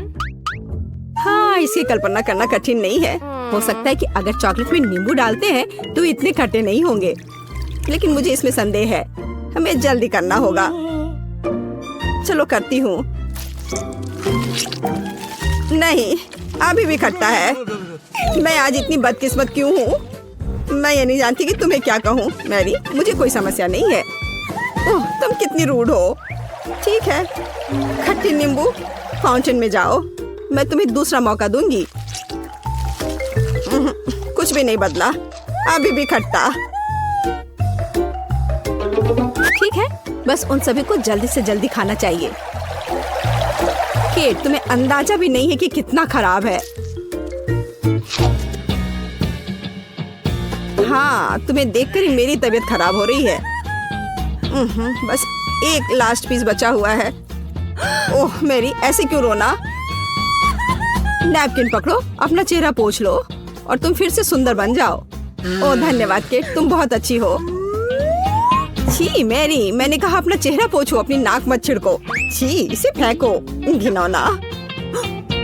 हाँ, इसकी कल्पना करना कठिन नहीं है। हो सकता है कि अगर चॉकलेट में नींबू डालते हैं तो इतने खट्टे नहीं होंगे, लेकिन मुझे इसमें संदेह है। हमें जल्दी करना होगा। चलो करती हूँ। नहीं, अभी भी खट्टा है। मैं आज इतनी बदकिस्मत क्यों हूँ? मैं ये नहीं जानती कि तुम्हें क्या कहूँ। मैरी, मुझे कोई समस्या नहीं है। ओह, तुम कितनी रूड हो। ठीक है, खट्टी नींबू, फाउंटेन में जाओ। मैं तुम्हें दूसरा मौका दूंगी। कुछ भी नहीं बदला, अभी भी खट्टा। ठीक है, बस उन सभी को जल्दी से जल्दी खाना चाहिए। केट, तुम्हें अंदाजा भी नहीं है कि कितना खराब है। हाँ, तुम्हें देखकर ही मेरी तबीयत खराब हो रही है। बस एक लास्ट पीस बचा हुआ है। ओह मेरी, ऐसे क्यों रोना? नैपकिन पकड़ो, अपना चेहरा पोंछ लो और तुम फिर से सुंदर बन जाओ। ओह धन्यवाद केट, तुम बहुत अच्छी हो। छी मैरी, मैंने कहा अपना चेहरा पोंछो, अपनी नाक मत छिड़को। छी, इसे फेंको, घिनौना।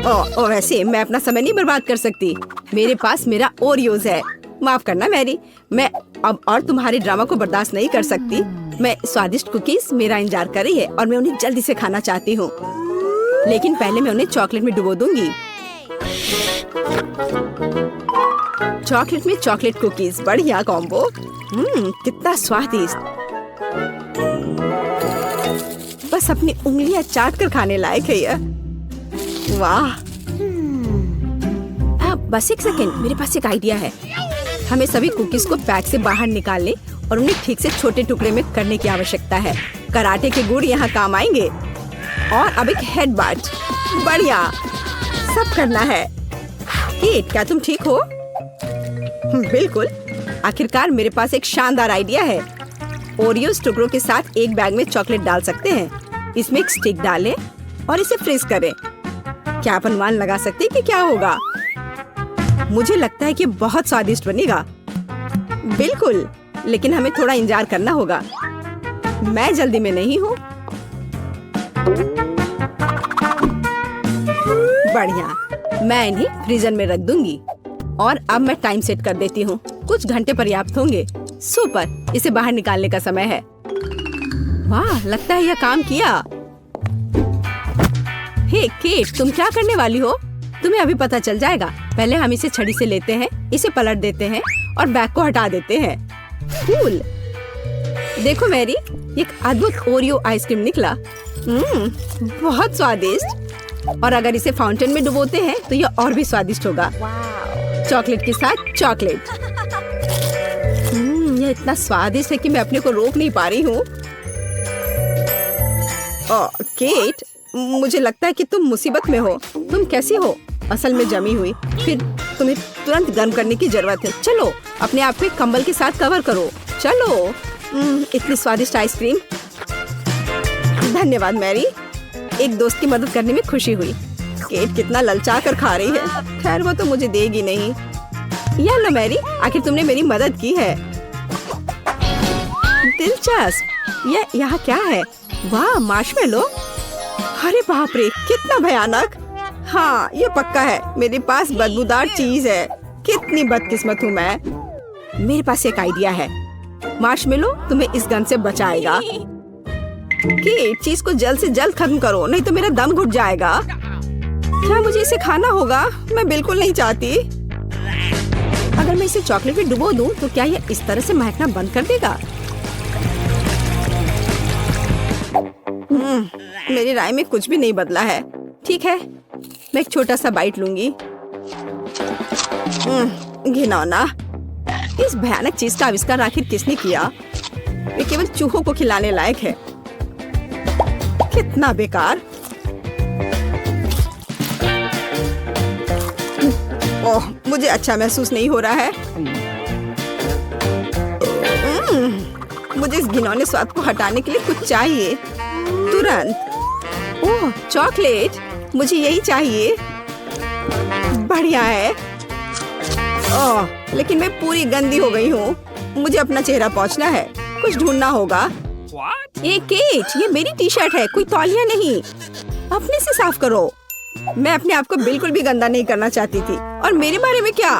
ओ वैसे मैं अपना समय नहीं बर्बाद कर सकती, मेरे पास मेरा ओरियोज है। माफ करना मैरी, मैं अब और तुम्हारे ड्रामा को बर्दाश्त नहीं कर सकती। मैं स्वादिष्ट कुकीज मेरा इंतजार कर रही है और मैं उन्हें जल्दी से खाना चाहती हूँ, लेकिन पहले मैं उन्हें चॉकलेट में डुबो दूंगी। चॉकलेट में चॉकलेट कुकीज, बढ़िया कॉम्बो। कितना स्वादिष्ट। बस अपनी उंगलियां चाट कर खाने लायक है यह। वाह। बस एक सेकेंड, मेरे पास एक आइडिया है। हमें सभी कुकीज को पैक से बाहर निकालने और उन्हें ठीक से छोटे टुकड़े में करने की आवश्यकता है। कराटे के गुण यहाँ काम आएंगे। और अब एक हेड बाट, बढ़िया, सब करना है। केट, क्या तुम ठीक हो? बिल्कुल, आखिरकार मेरे पास एक शानदार आइडिया है। ओरियोज टुकड़ों के साथ एक बैग में चॉकलेट डाल सकते हैं। इसमें एक स्टिक डालें और इसे फ्रीज करें। क्या आप अनुमान लगा सकते हैं कि क्या होगा? मुझे लगता है कि बहुत स्वादिष्ट बनेगा। बिल्कुल, लेकिन हमें थोड़ा इंतजार करना होगा। मैं जल्दी में नहीं हूँ। बढ़िया, मैं इन्हें फ्रीजर में रख दूंगी और अब मैं टाइम सेट कर देती हूँ। कुछ घंटे पर्याप्त होंगे। सुपर, इसे बाहर निकालने का समय है। वाह, लगता है यह काम किया। हे केट, तुम क्या करने वाली हो? तुम्हें अभी पता चल जाएगा। पहले हम इसे छड़ी से लेते हैं, इसे पलट देते हैं और बैग को हटा देते हैं। कूल। देखो मैरी, एक अद्भुत ओरियो आइसक्रीम निकला। बहुत स्वादिष्ट। और अगर इसे फाउंटेन में डुबोते हैं तो यह और भी स्वादिष्ट होगा। चॉकलेट के साथ चॉकलेट। यह इतना स्वादिष्ट है कि मैं अपने को रोक नहीं पा रही हूँ। केट, मुझे लगता है कि तुम मुसीबत में हो। तुम कैसी हो? असल में जमी हुई, फिर तुम्हें तुरंत गर्म करने की जरूरत है। चलो, अपने आप को कंबल के साथ कवर करो। चलो। इतनी स्वादिष्ट आइसक्रीम। धन्यवाद मैरी, एक दोस्त की मदद करने में खुशी हुई। केट कितना ललचा कर खा रही है। खैर, वो तो मुझे देगी नहीं। या लो मैरी, आखिर तुमने मेरी मदद की है। दिलचस्प। यह यहाँ क्या है? वाह, मार्शमेलो। अरे बाप रे, कितना भयानक। हाँ, ये पक्का है, मेरे पास बदबूदार चीज है। कितनी बदकिस्मत हूँ मैं। मेरे पास एक आइडिया है। मार्शमेलो तुम्हें इस गन से बचाएगा। कि चीज को जल्द से जल्द खत्म करो, नहीं तो मेरा दम घुट जाएगा। क्या मुझे इसे खाना होगा? मैं बिल्कुल नहीं चाहती। अगर मैं इसे चॉकलेट में डुबो दूं, तो क्या यह इस तरह से महकना बंद कर देगा? मेरी राय में कुछ भी नहीं बदला है। ठीक है, मैं एक छोटा सा बाइट लूंगी। घिनौना। इस भयानक चीज का आविष्कार आखिर किसने किया? ये केवल चूहों को खिलाने लायक है। कितना बेकार। ओह, मुझे अच्छा महसूस नहीं हो रहा है। मुझे इस घिनौने स्वाद को हटाने के लिए कुछ चाहिए, तुरंत। ओह, चॉकलेट, मुझे यही चाहिए। बढ़िया है। ओह, लेकिन मैं पूरी गंदी हो गई हूँ। मुझे अपना चेहरा पोंछना है, कुछ ढूंढना होगा। ये केट, ये मेरी टी शर्ट है, कोई तौलिया नहीं। अपने से साफ करो। मैं अपने आप को बिल्कुल भी गंदा नहीं करना चाहती थी। और मेरे बारे में क्या?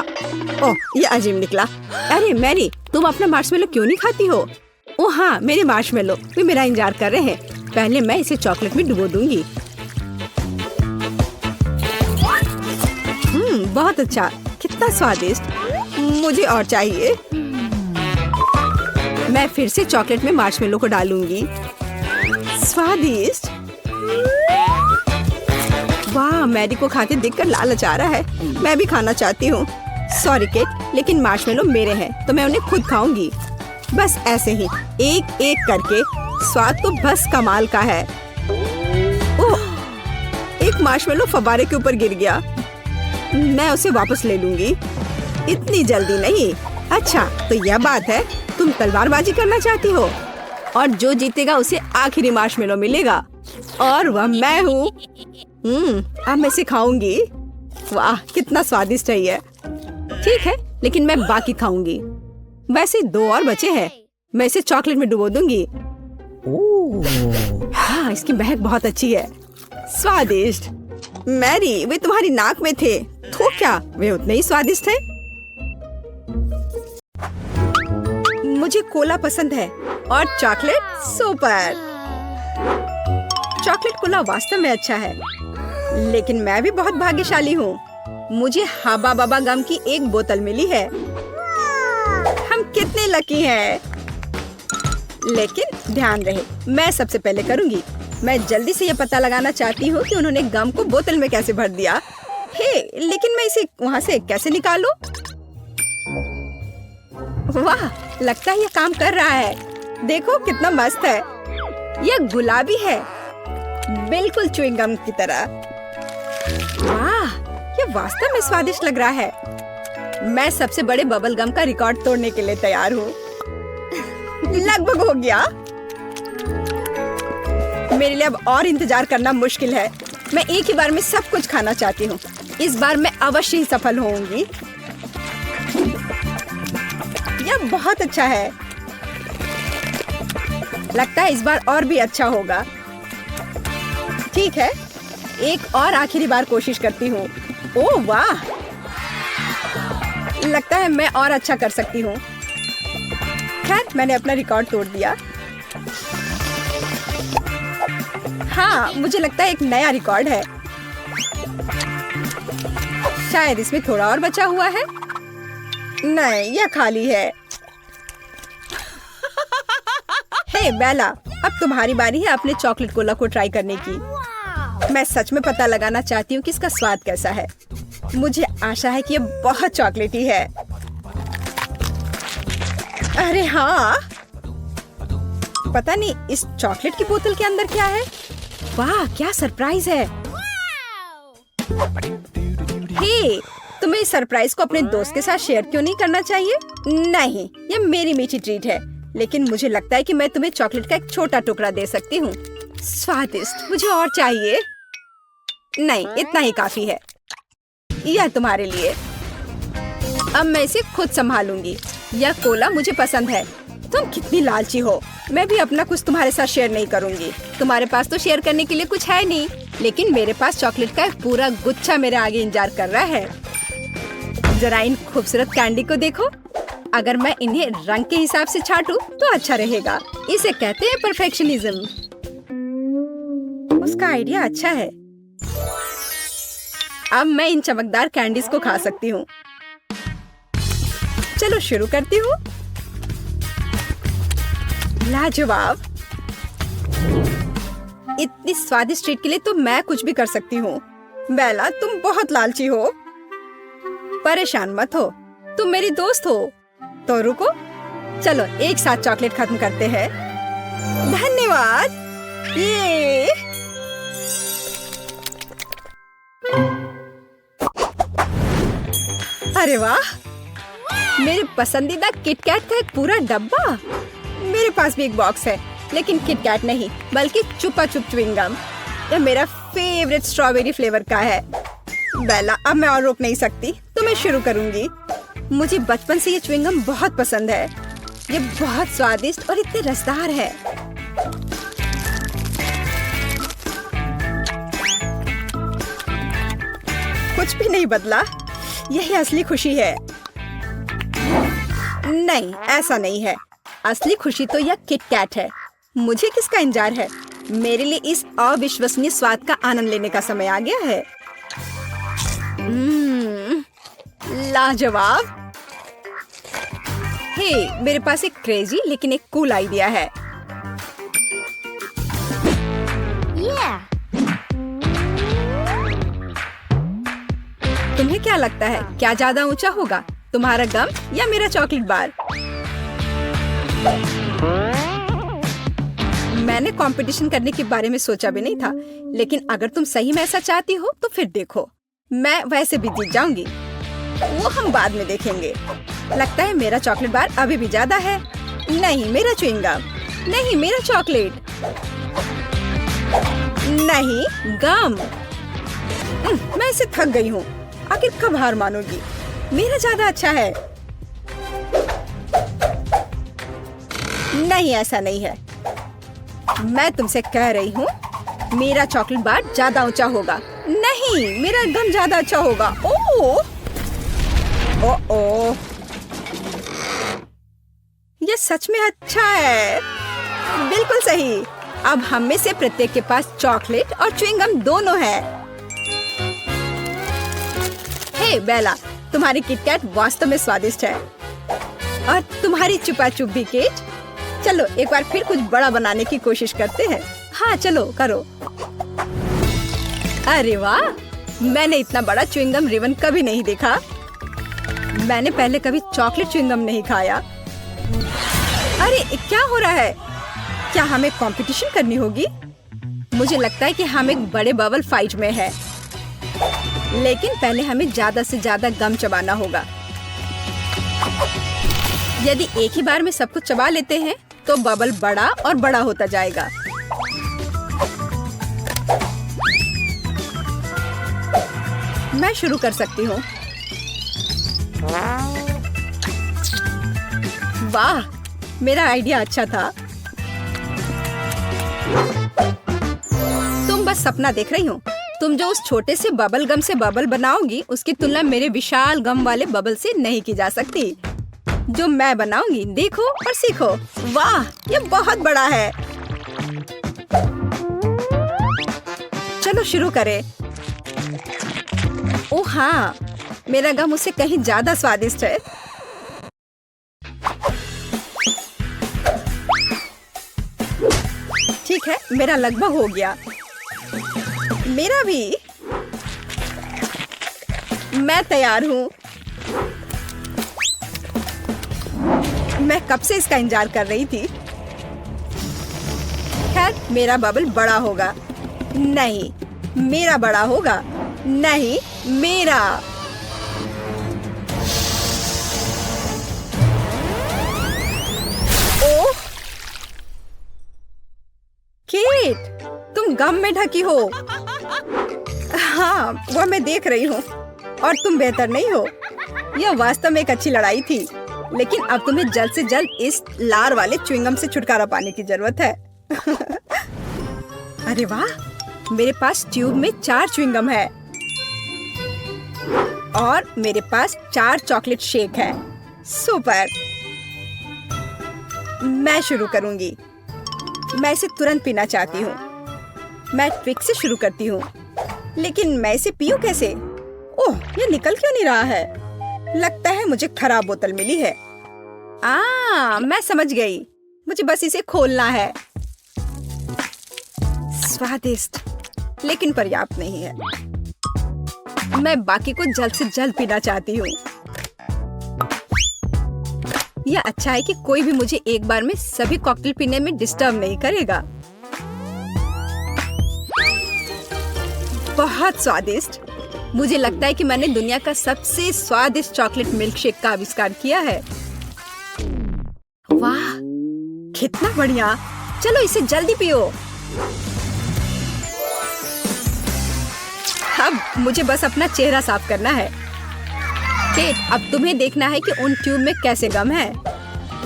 ओह, ये अजीब निकला। अरे मैरी, तुम अपना मार्शमेलो क्यों नहीं खाती हो? ओह हाँ, मेरे मार्शमेलो वे मेरा इंतजार कर रहे हैं। पहले मैं इसे चॉकलेट में डुबो दूंगी। बहुत अच्छा, कितना स्वादिष्ट। मुझे और चाहिए। मैं फिर से चॉकलेट में मार्शमेलो को डालूंगी। स्वादिष्ट। वाह, मैरी को खाते देखकर लालच आ रहा है। मैं भी खाना चाहती हूँ। सॉरी केट, लेकिन मार्शमेलो मेरे हैं तो मैं उन्हें खुद खाऊंगी। बस ऐसे ही, एक एक करके। स्वाद तो बस कमाल का है। ओह, एक मार्शमेलो फव्वारे के ऊपर गिर गया। मैं उसे वापस ले लूंगी। इतनी जल्दी नहीं। अच्छा, तो यह बात है, तुम तलवारबाजी करना चाहती हो? और जो जीतेगा उसे आखिरी मार्शमेलो मिलेगा और वह मैं हूँ। अब मैं इसे खाऊंगी। वाह कितना स्वादिष्ट है ये। ठीक है, लेकिन मैं बाकी खाऊंगी। वैसे 2 और बचे हैं। मैं इसे चॉकलेट में डुबो दूंगी। हाँ, इसकी महक बहुत अच्छी है। स्वादिष्ट। मैरी, वे तुम्हारी नाक में थे। तो क्या वे उतने ही स्वादिष्ट थे? मुझे कोला पसंद है और चॉकलेट सुपर। चॉकलेट कोला वास्तव में अच्छा है, लेकिन मैं भी बहुत भाग्यशाली हूँ। मुझे हाबा बाबा गम की एक बोतल मिली है। हम कितने लकी हैं। लेकिन ध्यान रहे, मैं सबसे पहले करूँगी। मैं जल्दी से ये पता लगाना चाहती हूँ कि उन्होंने गम को बोतल में कैसे भर दिया। हे, लेकिन मैं इसे वहाँ से कैसे निकालूं? वाह, लगता है ये काम कर रहा है। देखो कितना मस्त है। यह गुलाबी है, बिल्कुल च्युइंग गम की तरह। वाह, ये वास्तव में स्वादिष्ट लग रहा है। मैं सबसे बड़े बबल गम का रिकॉर्ड तोड़ने के लिए तैयार हूँ। लगभग हो गया। मेरे लिए अब और इंतजार करना मुश्किल है। मैं एक ही बार में सब कुछ खाना चाहती हूँ। इस बार मैं अवश्य ही सफल होऊंगी। यह बहुत अच्छा है। लगता है इस बार और भी अच्छा होगा। ठीक है, एक और आखिरी बार कोशिश करती हूँ। ओह वाह, लगता है मैं और अच्छा कर सकती हूँ। खैर, मैंने अपना रिकॉर्ड तोड़ दिया। हाँ, मुझे लगता है एक नया रिकॉर्ड है। शायद इसमें थोड़ा और बचा हुआ है। नहीं, यह खाली है। हे बेला, अब तुम्हारी बारी है अपने चॉकलेट कोला को ट्राई करने की। मैं सच में पता लगाना चाहती हूँ कि इसका स्वाद कैसा है। मुझे आशा है कि यह बहुत चॉकलेटी है। अरे हाँ, पता नहीं इस चॉकलेट की बोतल के अंदर क्या है। वाह, क्या सरप्राइज है। हे, तुम्हें इस सरप्राइज को अपने दोस्त के साथ शेयर क्यों नहीं करना चाहिए? नहीं, ये मेरी मीठी ट्रीट है, लेकिन मुझे लगता है कि मैं तुम्हें चॉकलेट का एक छोटा टुकड़ा दे सकती हूँ। स्वादिष्ट, मुझे और चाहिए। नहीं, इतना ही काफी है। यह तुम्हारे लिए। अब मैं इसे खुद संभालूंगी। यह कोला मुझे पसंद है। तुम कितनी लालची हो। मैं भी अपना कुछ तुम्हारे साथ शेयर नहीं करूंगी। तुम्हारे पास तो शेयर करने के लिए कुछ है नहीं, लेकिन मेरे पास चॉकलेट का एक पूरा गुच्छा मेरे आगे इंतजार कर रहा है। जरा इन खूबसूरत कैंडी को देखो। अगर मैं इन्हें रंग के हिसाब से छांटूं तो अच्छा रहेगा। इसे कहते हैं परफेक्शनिज्म। उसका आइडिया अच्छा है। अब मैं इन चमकदार कैंडीज को खा सकती हूँ। चलो शुरू करती हूँ। लाजवाब। इतनी स्वादिष्ट ट्रीट के लिए तो मैं कुछ भी कर सकती हूँ। बेला, तुम बहुत लालची हो। परेशान मत हो, तुम मेरी दोस्त हो। तो रुको, चलो एक साथ चॉकलेट खत्म करते हैं। धन्यवाद। ये अरे वाह, मेरे पसंदीदा किटकैट का एक पूरा डब्बा। मेरे पास भी एक बॉक्स है, लेकिन किटकैट नहीं बल्कि चुपा चुप च्युइंगम। यह मेरा फेवरेट स्ट्रॉबेरी फ्लेवर का है। बेला, अब मैं और रोक नहीं सकती, तो मैं शुरू करूंगी। मुझे बचपन से ये च्युइंगम बहुत पसंद है। ये बहुत स्वादिष्ट और इतने रसदार है। कुछ भी नहीं बदला। यही असली खुशी है। नहीं, ऐसा नहीं है। असली खुशी तो यह किटकैट है। मुझे किसका इंतजार है? मेरे लिए इस अविश्वसनीय स्वाद का आनंद लेने का समय आ गया है। लाजवाब। हे, मेरे पास एक क्रेजी लेकिन एक कूल आइडिया है। तुम्हें क्या लगता है, क्या ज्यादा ऊंचा होगा, तुम्हारा गम या मेरा चॉकलेट बार? मैंने कंपटीशन करने के बारे में सोचा भी नहीं था, लेकिन अगर तुम सही में ऐसा चाहती हो तो फिर देखो, मैं वैसे भी जीत जाऊंगी। वो हम बाद में देखेंगे। लगता है मेरा चॉकलेट बार अभी भी ज्यादा है। नहीं, मेरा च्युइंगम। नहीं, मेरा चॉकलेट। नहीं, गम। मैं इससे थक गई हूँ। आखिर कब हार मानोगी? मेरा ज्यादा अच्छा है। नहीं, ऐसा नहीं है। मैं तुमसे कह रही हूँ, मेरा चॉकलेट बार ज्यादा ऊंचा होगा। नहीं, मेरा गम ज्यादा अच्छा होगा। ओह, ओह, ये सच में अच्छा है। बिल्कुल सही। अब हम में से प्रत्येक के पास चॉकलेट और च्युइंगम दोनों है। हे बेला, तुम्हारी किटकैट वास्तव में स्वादिष्ट है। और तुम्हारी चुपा चुप भी केट। चलो एक बार फिर कुछ बड़ा बनाने की कोशिश करते हैं। हाँ चलो करो। अरे वाह, मैंने इतना बड़ा च्युइंगम रिबन कभी नहीं देखा। मैंने पहले कभी चॉकलेट च्युइंगम नहीं खाया। अरे क्या हो रहा है? क्या हमें कंपटीशन करनी होगी? मुझे लगता है कि हम एक बड़े बबल फाइट में हैं। लेकिन पहले हमें ज्यादा से ज्यादा गम चबाना होगा। यदि एक ही बार में सब कुछ चबा लेते हैं तो बबल बड़ा और बड़ा होता जाएगा। मैं शुरू कर सकती हूँ। वाह, मेरा आइडिया अच्छा था। तुम बस सपना देख रही हो। तुम जो उस छोटे से बबल गम से बबल बनाओगी, उसकी तुलना मेरे विशाल गम वाले बबल से नहीं की जा सकती। जो मैं बनाऊंगी, देखो और सीखो। वाह, ये बहुत बड़ा है। चलो शुरू करें। ओह हाँ, मेरा गम उससे कहीं ज्यादा स्वादिष्ट है। ठीक है, मेरा लगभग हो गया। मेरा भी। मैं तैयार हूँ। मैं कब से इसका इंतजार कर रही थी। खैर, मेरा बबल बड़ा होगा। नहीं, मेरा बड़ा होगा। नहीं, मेरा। ओह, केट, तुम गम में ढकी हो। हाँ, वह मैं देख रही हूँ। और तुम बेहतर नहीं हो। यह वास्तव में एक अच्छी लड़ाई थी, लेकिन अब तुम्हें जल्द से जल्द इस लार वाले च्युइंगम से छुटकारा पाने की जरूरत है। अरे वाह, मेरे पास ट्यूब में 4 च्युइंगम है और मेरे पास 4 चॉकलेट शेक है। सुपर। मैं शुरू करूंगी। मैं इसे तुरंत पीना चाहती हूँ। मैं ट्विक से शुरू करती हूँ, लेकिन मैं इसे पीऊँ कैसे? ओह, ये निकल क्यों नहीं रहा है? लगता है मुझे खराब बोतल मिली है। मैं समझ गई। मुझे बस इसे खोलना है। स्वादिष्ट, लेकिन पर्याप्त नहीं है। मैं बाकी को जल्द से जल्द पीना चाहती हूँ। यह अच्छा है कि कोई भी मुझे एक बार में सभी कॉकटेल पीने में डिस्टर्ब नहीं करेगा। बहुत स्वादिष्ट। मुझे लगता है कि मैंने दुनिया का सबसे स्वादिष्ट चॉकलेट मिल्कशेक का आविष्कार किया है। वाह, कितना बढ़िया। चलो इसे जल्दी पियो। अब मुझे बस अपना चेहरा साफ करना है। केट, अब तुम्हें देखना है कि उन ट्यूब में कैसे गम है।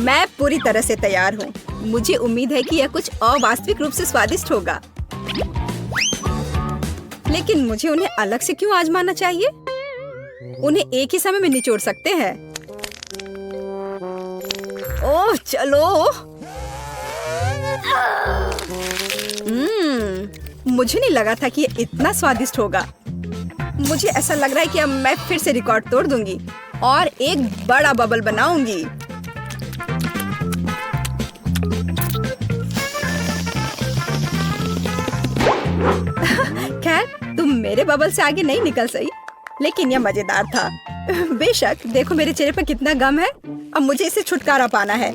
मैं पूरी तरह से तैयार हूँ। मुझे उम्मीद है कि यह कुछ अवास्तविक रूप से स्वादिष्ट होगा, लेकिन मुझे उन्हें अलग से क्यों आजमाना चाहिए? उन्हें एक ही समय में निचोड़ सकते हैं। ओह चलो। मुझे नहीं लगा था कि ये इतना स्वादिष्ट होगा। मुझे ऐसा लग रहा है कि अब मैं फिर से रिकॉर्ड तोड़ दूंगी और एक बड़ा बबल बनाऊंगी। खैर, तुम मेरे बबल से आगे नहीं निकल सही, लेकिन यह मजेदार था। बेशक, देखो मेरे चेहरे पर कितना गम है। अब मुझे इसे छुटकारा पाना है।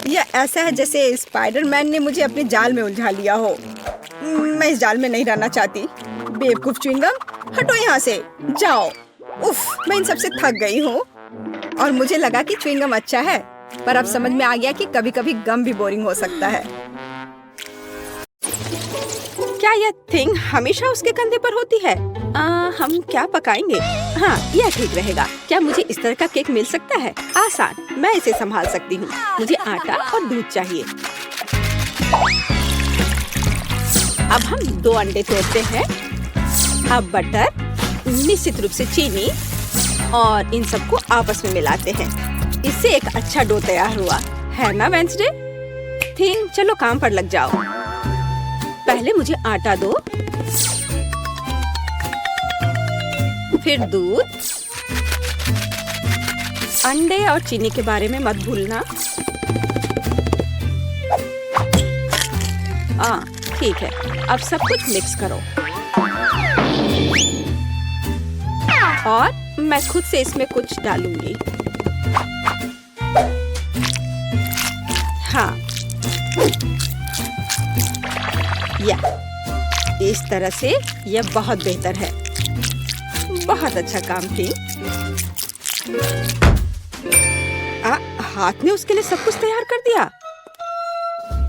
यह ऐसा है जैसे स्पाइडरमैन ने मुझे अपने जाल में उलझा लिया हो। मैं इस जाल में नहीं रहना चाहती। बेवकूफ च्युइंगम, हटो यहाँ से, जाओ। उफ, मैं इन सबसे थक गई हूँ। और मुझे लगा कि च्युइंगम अच्छा है, पर अब समझ में आ गया कि कभी कभी गम भी बोरिंग हो सकता है। क्या यह थिंग हमेशा उसके कंधे पर होती है? हम क्या पकाएंगे? हाँ, यह ठीक रहेगा। क्या मुझे इस तरह का केक मिल सकता है? आसान, मैं इसे संभाल सकती हूँ। मुझे आटा और दूध चाहिए। अब हम 2 अंडे तोड़ते हैं। अब बटर, निश्चित रूप से चीनी और इन सबको आपस में मिलाते हैं। इससे एक अच्छा डो तैयार हुआ है ना वेंसडे? थिंग, चलो काम पर लग जाओ। पहले मुझे आटा दो, फिर दूध, अंडे और चीनी के बारे में मत भूलना। ठीक है, अब सब कुछ मिक्स करो और मैं खुद से इसमें कुछ डालूंगी। हाँ, या इस तरह से यह बहुत बेहतर है। बहुत अच्छा काम थी। हाथ ने उसके लिए सब कुछ तैयार कर दिया।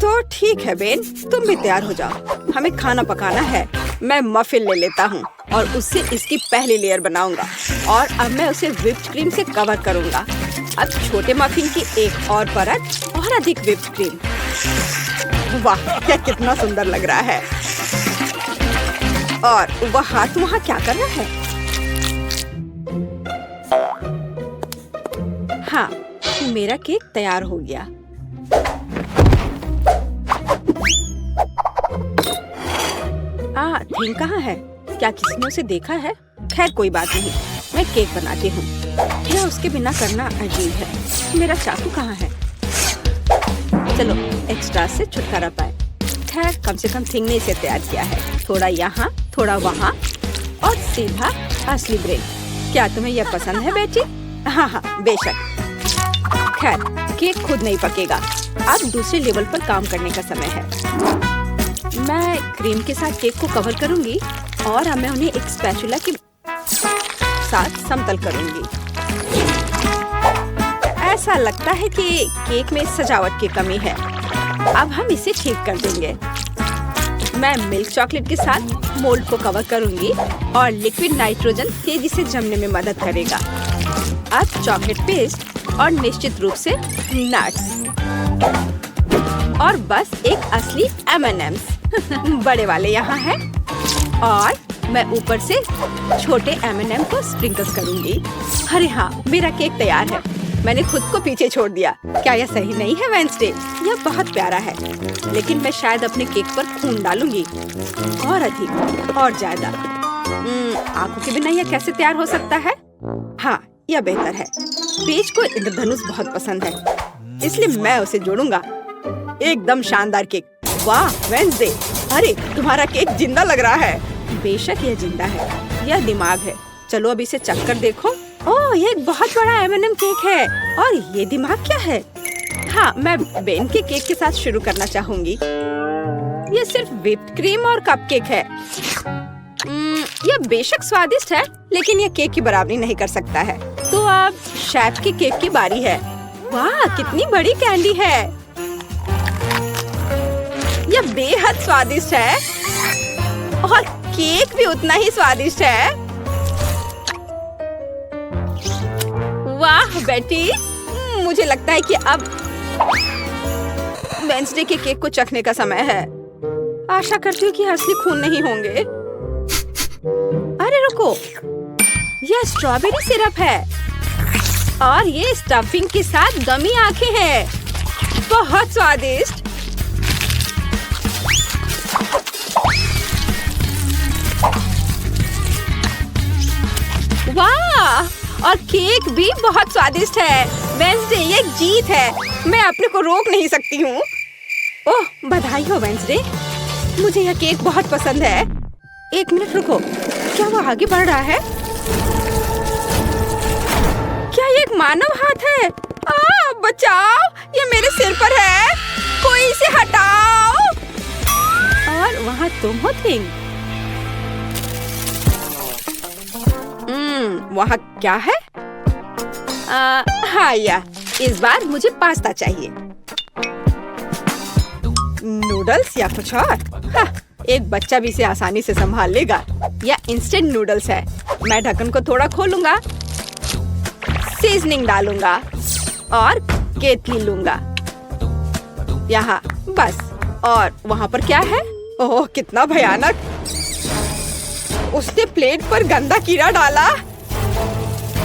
तो ठीक है बेन, तुम भी तैयार हो जाओ। हमें खाना पकाना है। मैं मफिन ले लेता हूँ और उससे इसकी पहली लेयर बनाऊंगा और अब मैं उसे व्हिप्ड क्रीम से कवर करूंगा। अब छोटे मफिन की एक और परत और अधिक व्हिप्ड क्रीम। वाह, यह कितना सुंदर लग रहा है। और वह हाथ वहाँ क्या कर रहा है? हाँ, मेरा केक तैयार हो गया। थिंग कहाँ है? क्या किसी ने उसे देखा है? खैर कोई बात नहीं, मैं केक बनाती हूँ। यह उसके बिना करना अजीब है। मेरा चाकू कहाँ है? चलो एक्स्ट्रा से छुटकारा पाए। खैर कम से कम थिंग ने इसे तैयार किया है। थोड़ा यहाँ, थोड़ा वहाँ और सीधा असली ब्रेड। क्या तुम्हें यह पसंद है बेटी? हाँ, बेशक। खैर केक खुद नहीं पकेगा। अब दूसरे लेवल पर काम करने का समय है। मैं क्रीम के साथ केक को कवर करूंगी और अब मैं उन्हें एक स्पैचुला के साथ समतल करूंगी। ऐसा लगता है कि केक में सजावट की कमी है। अब हम इसे ठीक कर देंगे। मैं मिल्क चॉकलेट के साथ मोल्ड को कवर करूंगी और लिक्विड नाइट्रोजन तेजी से जमने में मदद करेगा। अब चॉकलेट पेस्ट और निश्चित रूप से नट्स और बस एक असली M&M's बड़े वाले यहाँ हैं और मैं ऊपर से छोटे M&M को स्प्रिंकल्स करूंगी। अरे हाँ, मेरा केक तैयार है। मैंने खुद को पीछे छोड़ दिया। क्या यह सही नहीं है वेंसडे? यह बहुत प्यारा है, लेकिन मैं शायद अपने केक पर खून डालूंगी और अधिक और ज्यादा। आंखों के बिना यह कैसे तैयार हो सकता है? हाँ, यह बेहतर है। पेज को इंद्रधनुष बहुत पसंद है, इसलिए मैं उसे जोड़ूंगा। एकदम शानदार केक। वाह वेंसडे, अरे तुम्हारा केक जिंदा लग रहा है। बेशक यह जिंदा है, यह दिमाग है। चलो अब इसे चख कर देखो। ओह, यह एक बहुत बड़ा M&M केक है और ये दिमाग क्या है? हाँ, मैं बेन के केक के साथ शुरू करना चाहूंगी। यह सिर्फ व्हिप्ड क्रीम और कपकेक है। यह बेशक स्वादिष्ट है, लेकिन यह केक की बराबरी नहीं कर सकता है। तो अब शेफ के केक की बारी है। वाह, कितनी बड़ी कैंडी है। यह बेहद स्वादिष्ट है और केक भी उतना ही स्वादिष्ट है। वाह बेटी, मुझे लगता है कि अब वेंसडे के केक को चखने का समय है। आशा करती हूँ कि असली खून नहीं होंगे। अरे रुको, यह स्ट्रॉबेरी सिरप है और ये स्टफिंग के साथ गमी आंखें हैं। बहुत स्वादिष्ट। वाह, और केक भी बहुत स्वादिष्ट है। वेंसडे, ये जीत है। मैं अपने को रोक नहीं सकती हूँ। ओह, बधाई हो वेंसडे, मुझे यह केक बहुत पसंद है। एक मिनट रुको, क्या वो आगे बढ़ रहा है? क्या ये एक मानव हाथ है? बचाओ, ये मेरे सिर पर है। कोई इसे हटाओ। और वहाँ तुम हो थिंग। वहाँ क्या है? हाँ, या इस बार मुझे पास्ता चाहिए। नूडल्स या कुछ और? हाँ, एक बच्चा भी इसे आसानी से संभाल लेगा। या इंस्टेंट नूडल्स है। मैं ढक्कन को थोड़ा खोलूंगा, सीजनिंग डालूंगा और केतली लूंगा। यहाँ बस। और वहाँ पर क्या है? ओह, कितना भयानक! उसने प्लेट पर गंदा कीड़ा डाला।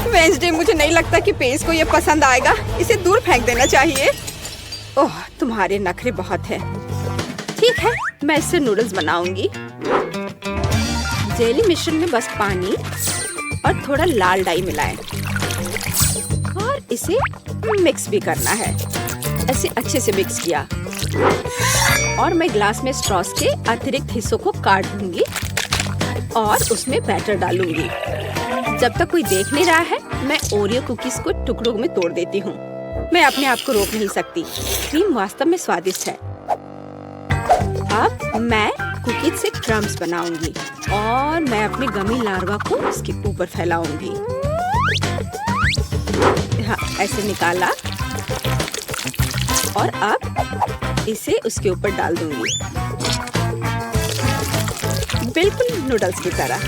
वेंसडे, मुझे नहीं लगता कि पेस को ये पसंद आएगा। इसे दूर फेंक देना चाहिए। ओह, तुम्हारे नखरे बहुत हैं। ठीक है, मैं इससे नूडल्स बनाऊंगी। जेली मिश्रण में बस पानी और थोड़ा लाल डाई मिलाएं और इसे मिक्स भी करना है। ऐसे अच्छे से मिक्स किया और मैं ग्लास में स्ट्रॉस के अतिरिक्त हिस्सों को काट दूंगी और उसमें बैटर डालूंगी। जब तक कोई देख नहीं रहा है, मैं ओरियो कुकीज को टुकड़ों में तोड़ देती हूँ। मैं अपने आप को रोक नहीं सकती। क्रीम वास्तव में स्वादिष्ट है। अब मैं कुकीज से क्रम्स बनाऊंगी और मैं अपने गमी लार्वा को इसके ऊपर फैलाऊंगी। हाँ, ऐसे निकाला और अब इसे उसके ऊपर डाल दूंगी, बिल्कुल नूडल्स की तरह।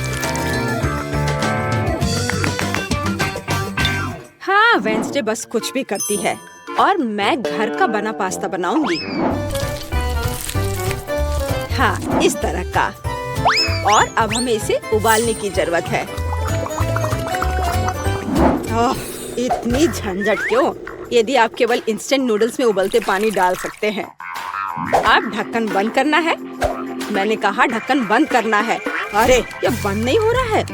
हाँ, वेंसडे बस कुछ भी करती है और मैं घर का बना पास्ता बनाऊंगी। हाँ, इस तरह का। और अब हमें इसे उबालने की जरूरत है। ओह, इतनी झंझट क्यों? यदि आप केवल इंस्टेंट नूडल्स में उबलते पानी डाल सकते हैं। अब ढक्कन बंद करना है। मैंने कहा ढक्कन बंद करना है। अरे, ये बंद नहीं हो रहा है।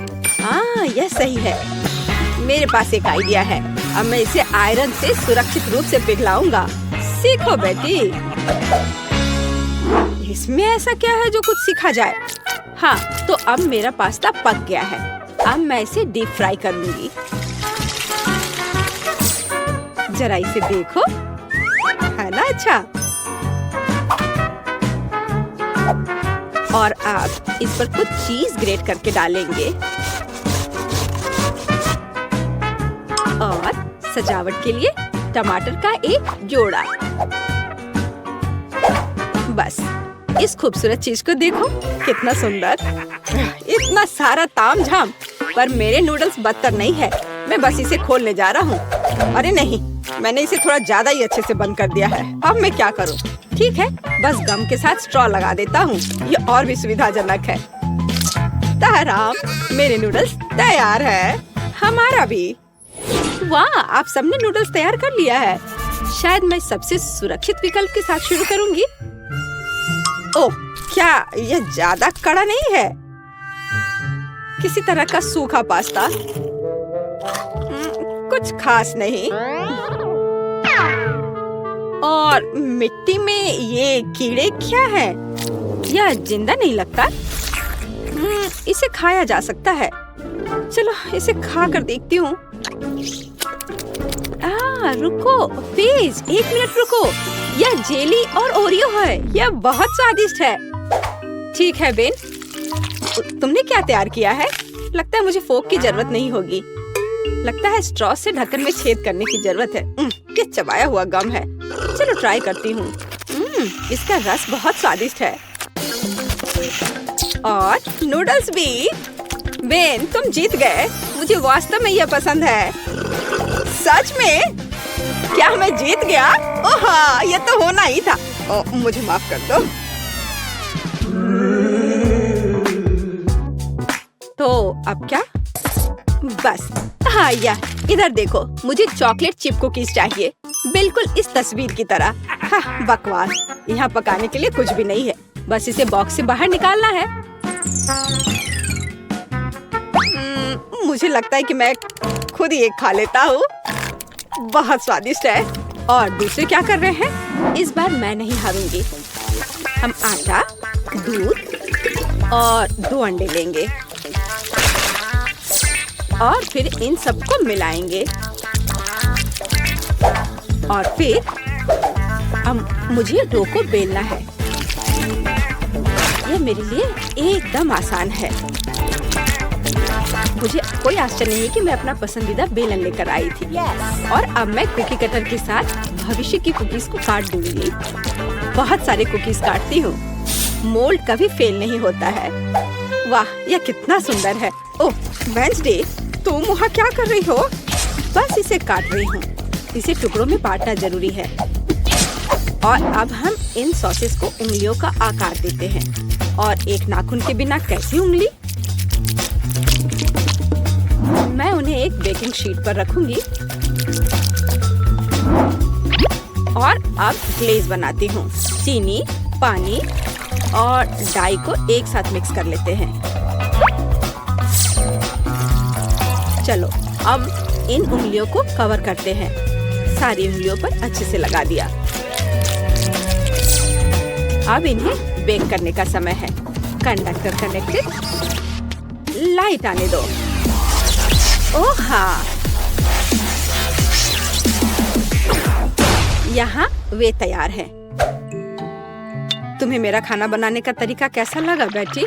हाँ, यह सही है। मेरे पास एक आइडिया है। अब मैं इसे आयरन से सुरक्षित रूप से पिघलाऊंगा। सीखो बेटी। इसमें ऐसा क्या है जो कुछ सीखा जाए? हाँ, तो अब मेरा पास्ता पक गया है। अब मैं इसे डीप फ्राई करूंगी। जरा इसे देखो, है ना अच्छा? और अब इस पर कुछ चीज ग्रेट करके डालेंगे और सजावट के लिए टमाटर का एक जोड़ा। बस, इस खूबसूरत चीज को देखो, कितना सुंदर। इतना सारा तामझाम, पर मेरे नूडल्स बदतर नहीं है। मैं बस इसे खोलने जा रहा हूँ। अरे नहीं, मैंने इसे थोड़ा ज्यादा ही अच्छे से बंद कर दिया है। अब मैं क्या करूँ? ठीक है, बस गम के साथ स्ट्रॉ लगा देता हूँ। ये और भी सुविधाजनक है। ताराम, मेरे नूडल्स तैयार है। हमारा भी। वाह, आप सबने नूडल्स तैयार कर लिया है। शायद मैं सबसे सुरक्षित विकल्प के साथ शुरू करूंगी। ओह, क्या यह ज्यादा कड़ा नहीं है? किसी तरह का सूखा पास्ता। कुछ खास नहीं। और मिट्टी में ये कीड़े क्या है? यह जिंदा नहीं लगता। इसे खाया जा सकता है। चलो, इसे खा कर देखती हूँ। रुको प्लीज, 1 मिनट रुको। यह जेली और ओरियो है। यह बहुत स्वादिष्ट है। ठीक है बेन, तुमने क्या तैयार किया है? लगता है मुझे फोक की जरूरत नहीं होगी। लगता है स्ट्रॉ से ढक्कन में छेद करने की जरूरत है। क्या चबाया हुआ गम है। चलो ट्राई करती हूँ। इसका रस बहुत स्वादिष्ट है। और नूडल्स भी। बेन, तुम जीत गए। मुझे वास्तव में यह पसंद है। सच में? क्या मैं जीत गया? ओह हाँ, ये तो होना ही था। मुझे माफ कर दो। तो अब क्या? बस, हाँ, इधर देखो, मुझे चॉकलेट चिप कुकीज चाहिए, बिल्कुल इस तस्वीर की तरह। हाँ, बकवास। यहाँ पकाने के लिए कुछ भी नहीं है। बस इसे बॉक्स से बाहर निकालना है। मुझे लगता है कि मैं खुद ही एक खा लेता हूँ। बहुत स्वादिष्ट है। और दूसरे क्या कर रहे हैं? इस बार मैं नहीं हारूंगी। हम आटा, दूध और 2 अंडे लेंगे और फिर इन सबको मिलाएंगे। और फिर मुझे डो को बेलना है। यह मेरे लिए एकदम आसान है। मुझे कोई आश्चर्य नहीं है कि मैं अपना पसंदीदा बेलन लेकर आई थी। और अब मैं कुकी कटर के साथ भविष्य की कुकीज को काट दूंगी। बहुत सारे कुकीज काटती हूँ। मोल्ड कभी फेल नहीं होता है। वाह, यह कितना सुंदर है। ओह वेंसडे, तुम वहाँ क्या कर रही हो? बस इसे काट रही हूँ। इसे टुकड़ों में बांटना जरूरी है। और अब हम इन सॉसेस को उंगलियों का आकार देते हैं। और एक नाखून के बिना कैसी उंगली? मैं उन्हें एक बेकिंग शीट पर रखूंगी और अब ग्लेज बनाती हूँ। चीनी, पानी और डाई को एक साथ मिक्स कर लेते हैं। चलो अब इन उंगलियों को कवर करते हैं। सारी उंगलियों पर अच्छे से लगा दिया। अब इन्हें बेक करने का समय है। Conductor connected. लाइट आने दो। ओह हाँ, यहाँ वे तैयार हैं। तुम्हें मेरा खाना बनाने का तरीका कैसा लगा बेटी?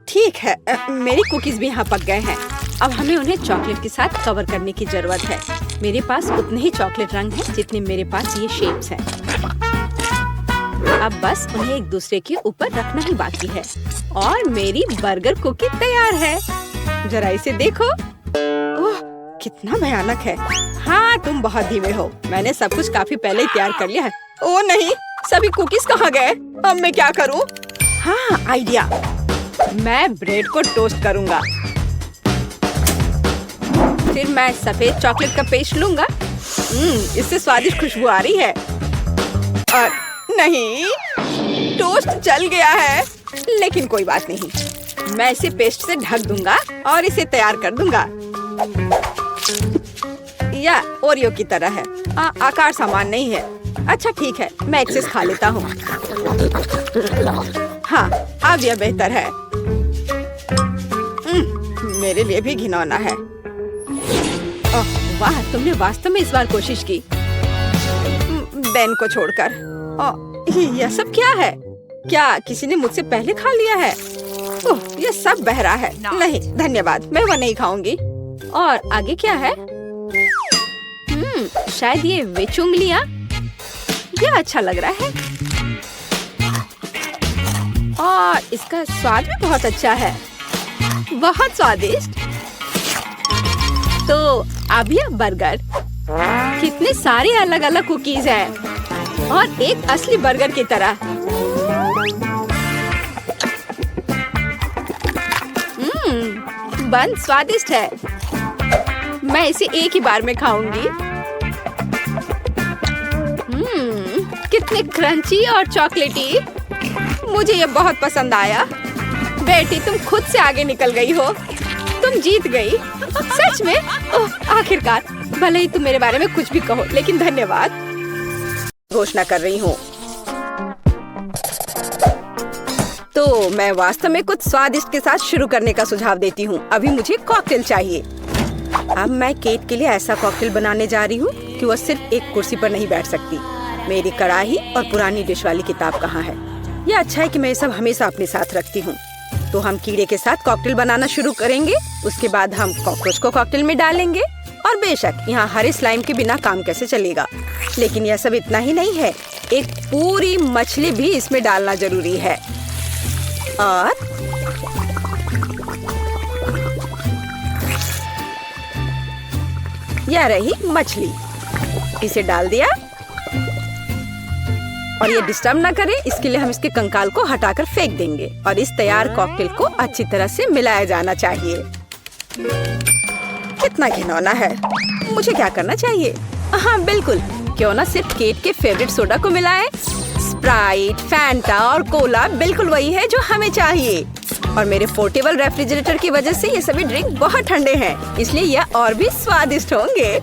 ठीक है, मेरी कुकीज भी यहाँ पक गए हैं। अब हमें उन्हें चॉकलेट के साथ कवर करने की जरूरत है। मेरे पास उतने ही चॉकलेट रंग हैं जितने मेरे पास ये शेप्स हैं। अब बस उन्हें एक दूसरे के ऊपर रखना ही बाकी है और मेरी बर्गर कुकी तैयार है। जरा इसे देखो। ओह, कितना भयानक है। हाँ, तुम बहुत धीमे हो। मैंने सब कुछ काफी पहले ही तैयार कर लिया है। ओह नहीं, सभी कुकीज कहाँ गए? अब मैं क्या करूँ? हाँ, आइडिया। मैं ब्रेड को टोस्ट करूँगा। फिर मैं सफेद चॉकलेट का पेस्ट लूँगा। इससे स्वादिष्ट खुशबू आ रही है। और नहीं, टोस्ट जल गया है। लेकिन कोई बात नहीं, मैं इसे पेस्ट से ढक दूंगा और इसे तैयार कर दूंगा। या ओरियो की तरह है। आकार समान नहीं है। अच्छा ठीक है, मैं एक्सेस खा लेता हूँ। हाँ, अब यह बेहतर है। मेरे लिए भी घिनौना है। ओह वाह, तुमने वास्तव में इस बार कोशिश की। बेन को छोड़कर। यह सब क्या है? क्या किसी ने मुझसे पहले खा लिया है? ओह, यह सब बह रहा है। नहीं धन्यवाद, मैं वह नहीं खाऊंगी। और आगे क्या है? शायद ये विच उंगलियां। यह अच्छा लग रहा है और इसका स्वाद भी बहुत अच्छा है। बहुत स्वादिष्ट। तो अब यह बर्गर। कितने सारे अलग अलग कुकीज हैं और एक असली बर्गर की तरह। बन स्वादिष्ट है। मैं इसे एक ही बार में खाऊंगी। कितने क्रंची और चॉकलेटी। मुझे ये बहुत पसंद आया। बेटी, तुम खुद से आगे निकल गई हो। तुम जीत गई। सच में? ओह, आखिरकार। भले ही तुम मेरे बारे में कुछ भी कहो, लेकिन धन्यवाद। घोषणा कर रही हूँ। तो मैं वास्तव में कुछ स्वादिष्ट के साथ शुरू करने का सुझाव देती हूँ। अभी मुझे कॉकटेल चाहिए। अब मैं केट के लिए ऐसा कॉकटेल बनाने जा रही हूँ कि वह सिर्फ एक कुर्सी पर नहीं बैठ सकती। मेरी कढ़ाई और पुरानी डिश वाली किताब कहाँ है? यह अच्छा है कि मैं ये सब हमेशा अपने साथ रखती हूँ। तो हम कीड़े के साथ कॉकटेल बनाना शुरू करेंगे। उसके बाद हम कॉकरोच को कॉकटेल में डालेंगे। और बेशक यहाँ हरे स्लाइम के बिना काम कैसे चलेगा। लेकिन यह सब इतना ही नहीं है, एक पूरी मछली भी इसमें डालना जरूरी है। और यह रही मछली। इसे डाल दिया। और ये डिस्टर्ब ना करे, इसके लिए हम इसके कंकाल को हटाकर फेंक देंगे। और इस तैयार कॉकटेल को अच्छी तरह से मिलाया जाना चाहिए। कितना घिनौना है। मुझे क्या करना चाहिए? हाँ बिल्कुल, क्यों ना सिर्फ केट के फेवरेट सोडा को मिलाएं। स्प्राइट, फैंटा और कोला बिल्कुल वही है जो हमें चाहिए। और मेरे पोर्टेबल रेफ्रिजरेटर की वजह से ये सभी ड्रिंक बहुत ठंडे हैं, इसलिए यह और भी स्वादिष्ट होंगे।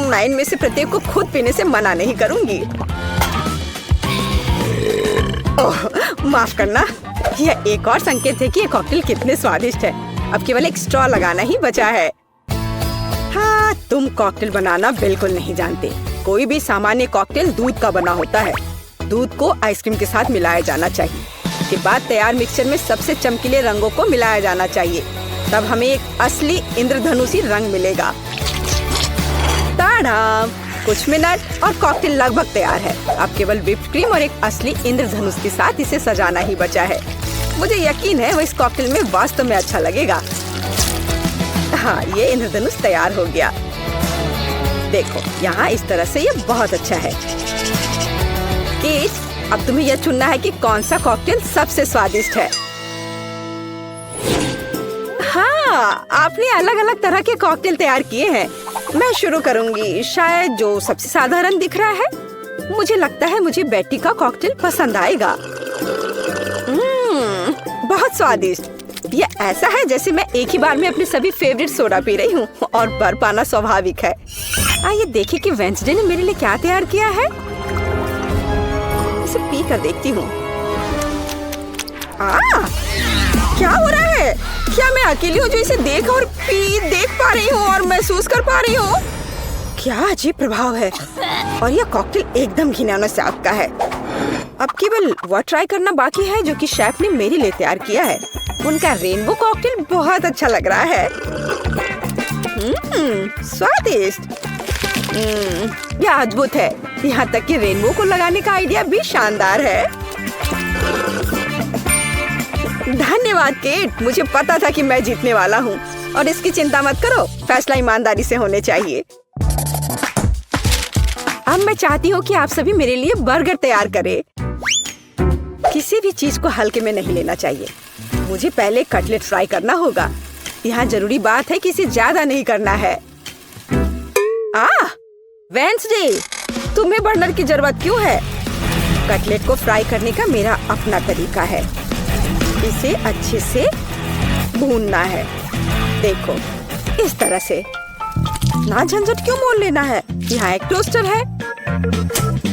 मैं इनमें से प्रत्येक को खुद पीने से मना नहीं करूंगी। ओह, माफ करना। यह एक और संकेत है कि ये कॉकटेल कितने स्वादिष्ट है। अब केवल एक स्ट्रॉ लगाना ही बचा है। हाँ, तुम कॉकटेल बनाना बिल्कुल नहीं जानते। कोई भी सामान्य कॉकटेल दूध का बना होता है। दूध को आइसक्रीम के साथ मिलाया जाना चाहिए। इसके बाद तैयार मिक्सचर में सबसे चमकीले रंगों को मिलाया जाना चाहिए। तब हमें एक असली इंद्रधनुषी रंग मिलेगा। ताड़ा! कुछ मिनट और कॉकटेल लगभग तैयार है। अब केवल व्हिप्ड क्रीम और एक असली इंद्रधनुष के साथ इसे सजाना ही बचा है। मुझे यकीन है वो इस कॉकटेल में वास्तव में अच्छा लगेगा। हाँ, ये इंद्रधनुष तैयार हो गया। देखो यहाँ इस तरह से ये बहुत अच्छा है। केट, अब तुम्हें यह चुनना है कि कौन सा कॉकटेल सबसे स्वादिष्ट है। हाँ, आपने अलग अलग तरह के कॉकटेल तैयार किए हैं। मैं शुरू करूंगी, शायद जो सबसे साधारण दिख रहा है। मुझे लगता है मुझे बेटी का कॉकटेल पसंद आएगा। बहुत स्वादिष्ट। ये ऐसा है जैसे मैं एक ही बार में अपने सभी फेवरेट सोडा पी रही हूँ और बर्फ पाना स्वाभाविक है। आइए देखें कि वेंसडे ने मेरे लिए क्या तैयार किया है। इसे पी कर देखती हूँ। क्या हो रहा है? क्या मैं अकेली हूँ जो इसे देख पा रही हूँ और महसूस कर पा रही हूँ? क्या अजीब प्रभाव है। और यह कॉकटेल एकदम घिनौना स्वाद का है। अब केवल वह ट्राई करना बाकी है जो कि शेफ ने मेरे लिए तैयार किया है। उनका रेनबो कॉकटेल बहुत अच्छा लग रहा है। स्वादिष्ट। यह अद्भुत है। यहाँ तक कि रेनबो को लगाने का आइडिया भी शानदार है। धन्यवाद केट, मुझे पता था कि मैं जीतने वाला हूँ। और इसकी चिंता मत करो, फैसला ईमानदारी से होने चाहिए। अब मैं चाहती हूँ कि आप सभी मेरे लिए बर्गर तैयार करें। किसी भी चीज को हल्के में नहीं लेना चाहिए। मुझे पहले कटलेट फ्राई करना होगा। यहाँ जरूरी बात है कि इसे ज्यादा नहीं करना है। वेंसडे, तुम्हें बर्नर की जरूरत क्यों है? कटलेट को फ्राई करने का मेरा अपना तरीका है। इसे अच्छे से भूनना है। देखो, इस तरह से। ना झंझट क्यों मोल लेना है। यहाँ एक टोस्टर है,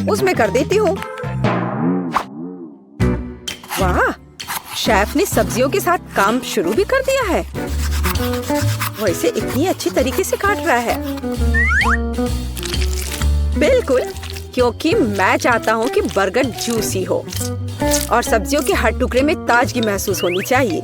उसमें कर देती हूँ। वाह, शेफ ने सब्जियों के साथ काम शुरू भी कर दिया है। वो इसे इतनी अच्छी तरीके से काट रहा है। बिल्कुल, क्योंकि मैं चाहता हूँ कि बर्गर जूसी हो और सब्जियों के हर टुकड़े में ताजगी महसूस होनी चाहिए।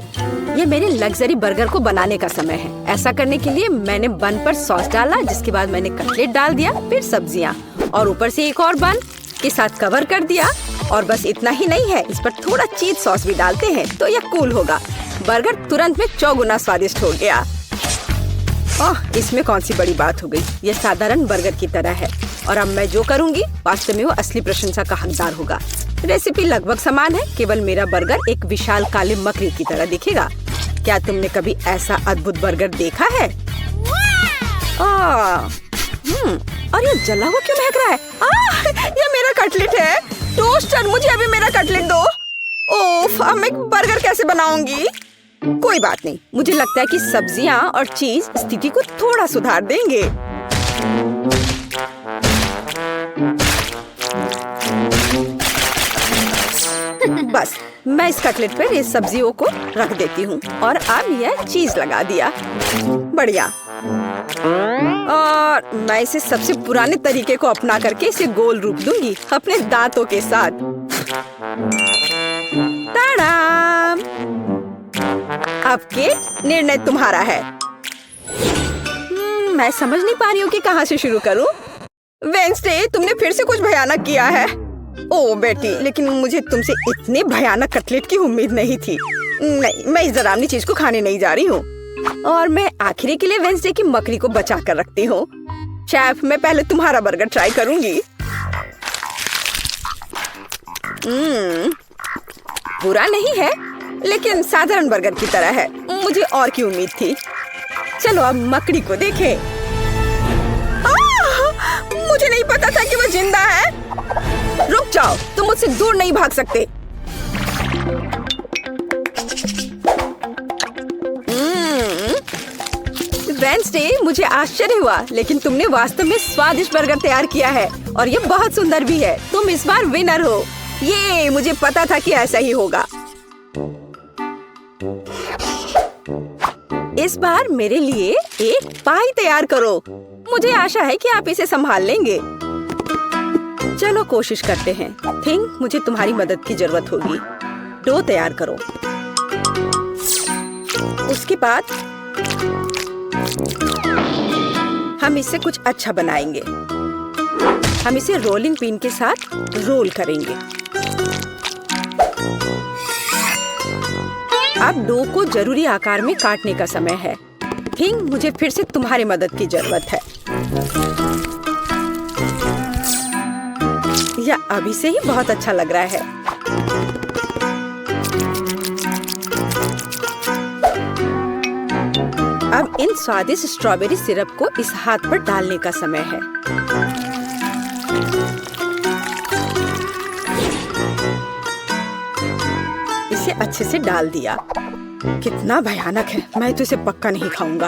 ये मेरे लग्जरी बर्गर को बनाने का समय है। ऐसा करने के लिए मैंने बन पर सॉस डाला, जिसके बाद मैंने कटलेट डाल दिया, फिर सब्जियाँ और ऊपर से एक और बन के साथ कवर कर दिया। और बस इतना ही नहीं है, इस पर थोड़ा चीज सॉस भी डालते हैं तो यह कूल होगा। बर्गर तुरंत में 4 गुना स्वादिष्ट हो गया। इसमें कौन सी बड़ी बात हो गई। यह साधारण बर्गर की तरह है और अब मैं जो करूँगी वास्तव में वो असली प्रशंसा का हकदार होगा। रेसिपी लगभग समान है, केवल मेरा बर्गर एक विशाल काले मकड़ी की तरह दिखेगा। क्या तुमने कभी ऐसा अद्भुत बर्गर देखा है? और ये जला हुआ क्यों महक रहा है? ये मेरा कटलेट है। टोस्टर, मुझे अभी मेरा कटलेट दो। ओफ, अब मैं बर्गर कैसे बनाऊंगी? कोई बात नहीं, मुझे लगता है कि सब्जियां और चीज स्थिति को थोड़ा सुधार देंगे। बस मैं इस कटलेट पर इस सब्जियों को रख देती हूँ और अब यह चीज लगा दिया। बढ़िया। और मैं इसे सबसे पुराने तरीके को अपना करके इसे गोल रूप दूंगी अपने दांतों के साथ। ताड़ाम! अब के निर्णय तुम्हारा है। मैं समझ नहीं पा रही हूँ कि कहाँ से शुरू करूँ। वेंसडे, तुमने फिर से कुछ भयानक किया है। ओ बेटी, लेकिन मुझे तुमसे इतने भयानक कटलेट की उम्मीद नहीं थी। नहीं, मैं इस डरावनी चीज को खाने नहीं जा रही हूँ। और मैं आखिरी के लिए वेंसडे की मकड़ी को बचा कर रखती हूँ। शेफ, मैं पहले तुम्हारा बर्गर ट्राई करूंगी। बुरा नहीं है, लेकिन साधारण बर्गर की तरह है। मुझे और की उम्मीद थी। चलो अब मकड़ी को देखें। मुझे नहीं पता था कि वो जिंदा है। रुक जाओ, तुम मुझसे दूर नहीं भाग सकते। वेंसडे, मुझे आश्चर्य हुआ, लेकिन तुमने वास्तव में स्वादिष्ट बर्गर तैयार किया है और ये बहुत सुंदर भी है। तुम इस बार विनर हो। ये मुझे पता था कि ऐसा ही होगा। इस बार मेरे लिए एक पाई तैयार करो। मुझे आशा है कि आप इसे संभाल लेंगे। चलो कोशिश करते हैं। थिंक मुझे तुम्हारी मदद की जरूरत होगी। डो तैयार करो। उसके बाद हम इससे कुछ अच्छा बनाएंगे। हम इसे रोलिंग पिन के साथ रोल करेंगे। अब डो को जरूरी आकार में काटने का समय है। हिंग, मुझे फिर से तुम्हारी मदद की जरूरत है। यह अभी से ही बहुत अच्छा लग रहा है। अब इन स्वादिष्ट स्ट्रॉबेरी सिरप को इस हाथ पर डालने का समय है। इसे अच्छे से डाल दिया। कितना भयानक है, मैं तो इसे पक्का नहीं खाऊंगा।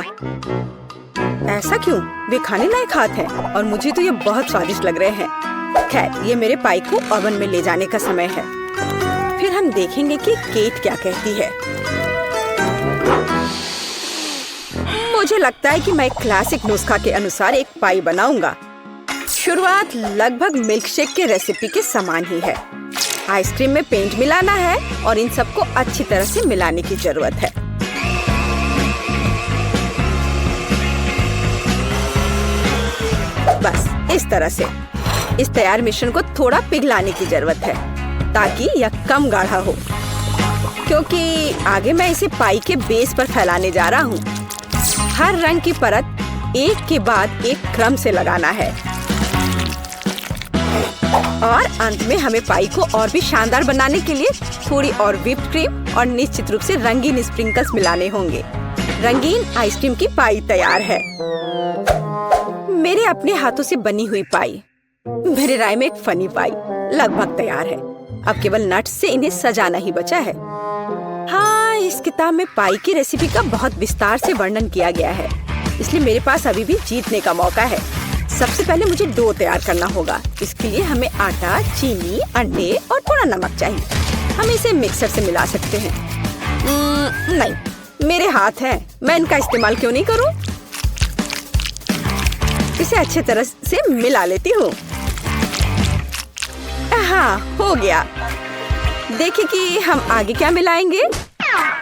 ऐसा क्यों? वे खाने लायक हाथ हैं और मुझे तो ये बहुत स्वादिष्ट लग रहे हैं। खैर, ये मेरे पाई को ओवन में ले जाने का समय है। फिर हम देखेंगे कि केट क्या कहती है। मुझे लगता है कि मैं क्लासिक नुस्खा के अनुसार एक पाई बनाऊंगा। शुरुआत लगभग मिल्कशेक के रेसिपी के समान ही है। आइसक्रीम में पेंट मिलाना है और इन सबको अच्छी तरह से मिलाने की जरूरत है। बस इस तरह से। इस तैयार मिश्रण को थोड़ा पिघलाने की जरूरत है ताकि यह कम गाढ़ा हो, क्योंकि आगे मैं इसे पाई के बेस पर फैलाने जा रहा हूँ। हर रंग की परत एक के बाद एक क्रम से लगाना है और अंत में हमें पाई को और भी शानदार बनाने के लिए थोड़ी और व्हिप्ड क्रीम और निश्चित रूप से रंगीन स्प्रिंकल्स मिलाने होंगे। रंगीन आइसक्रीम की पाई तैयार है। मेरे अपने हाथों से बनी हुई पाई, मेरे राय में एक फनी पाई, लगभग तैयार है। अब केवल नट्स से इन्हें सजाना ही बचा है। हाँ, इस किताब में पाई की रेसिपी का बहुत विस्तार से वर्णन किया गया है, इसलिए मेरे पास अभी भी जीतने का मौका है। सबसे पहले मुझे डो तैयार करना होगा। इसके लिए हमें आटा, चीनी, अंडे और थोड़ा नमक चाहिए। हम इसे मिक्सर से मिला सकते हैं। नहीं, मेरे हाथ हैं, मैं इनका इस्तेमाल क्यों नहीं करूं? इसे अच्छे तरह से मिला लेती हूँ। हाँ, हो गया। देखिए कि हम आगे क्या मिलाएंगे।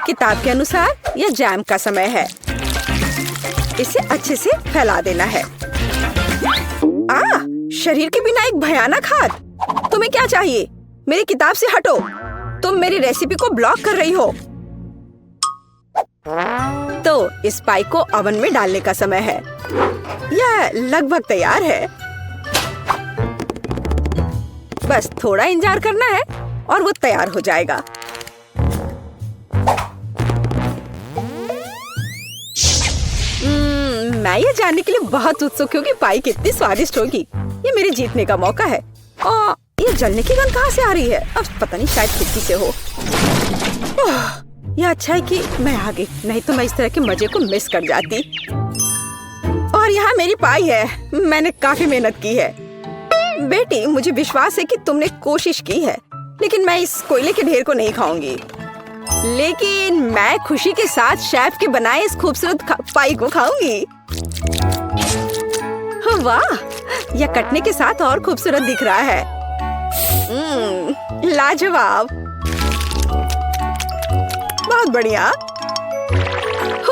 किताब के अनुसार यह जैम का समय है। इसे अच्छे से फैला देना है। शरीर के बिना एक भयानक हाथ। तुम्हें क्या चाहिए? मेरी किताब से हटो। तुम मेरी रेसिपी को ब्लॉक कर रही हो। तो इस पाई को ओवन में डालने का समय है। यह लगभग तैयार है। बस थोड़ा इंतजार करना है और वो तैयार हो जाएगा। मैं ये जानने के लिए बहुत उत्सुक हूँ कि पाई कितनी स्वादिष्ट होगी। ये मेरे जीतने का मौका है। ये जलने की गंध कहाँ से आ रही है? अब पता नहीं, शायद खिड़की से हो। यह अच्छा है कि मैं आ गई, नहीं तो मैं इस तरह के मजे को मिस कर जाती। और यहाँ मेरी पाई है। मैंने काफी मेहनत की है। बेटी, मुझे विश्वास है कि तुमने कोशिश की है, लेकिन मैं इस कोयले के ढेर को नहीं खाऊंगी। लेकिन मैं खुशी के साथ शेफ के बनाए इस खूबसूरत पाई को खाऊंगी। वाह, यह कटने के साथ और खूबसूरत दिख रहा है। लाजवाब, बहुत बढ़िया।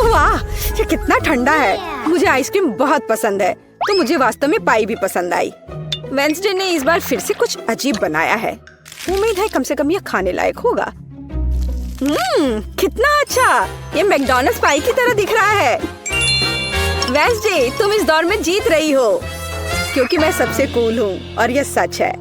वाह, ये कितना ठंडा है। मुझे आइसक्रीम बहुत पसंद है, तो मुझे वास्तव में पाई भी पसंद आई। वेंसडे ने इस बार फिर से कुछ अजीब बनाया है। उम्मीद है कम से कम यह खाने लायक होगा। कितना अच्छा, ये मैकडॉनल्ड्स पाई की तरह दिख रहा है। वेंसडे, तुम इस दौर में जीत रही हो, क्योंकि मैं सबसे कूल हूँ और यह सच है।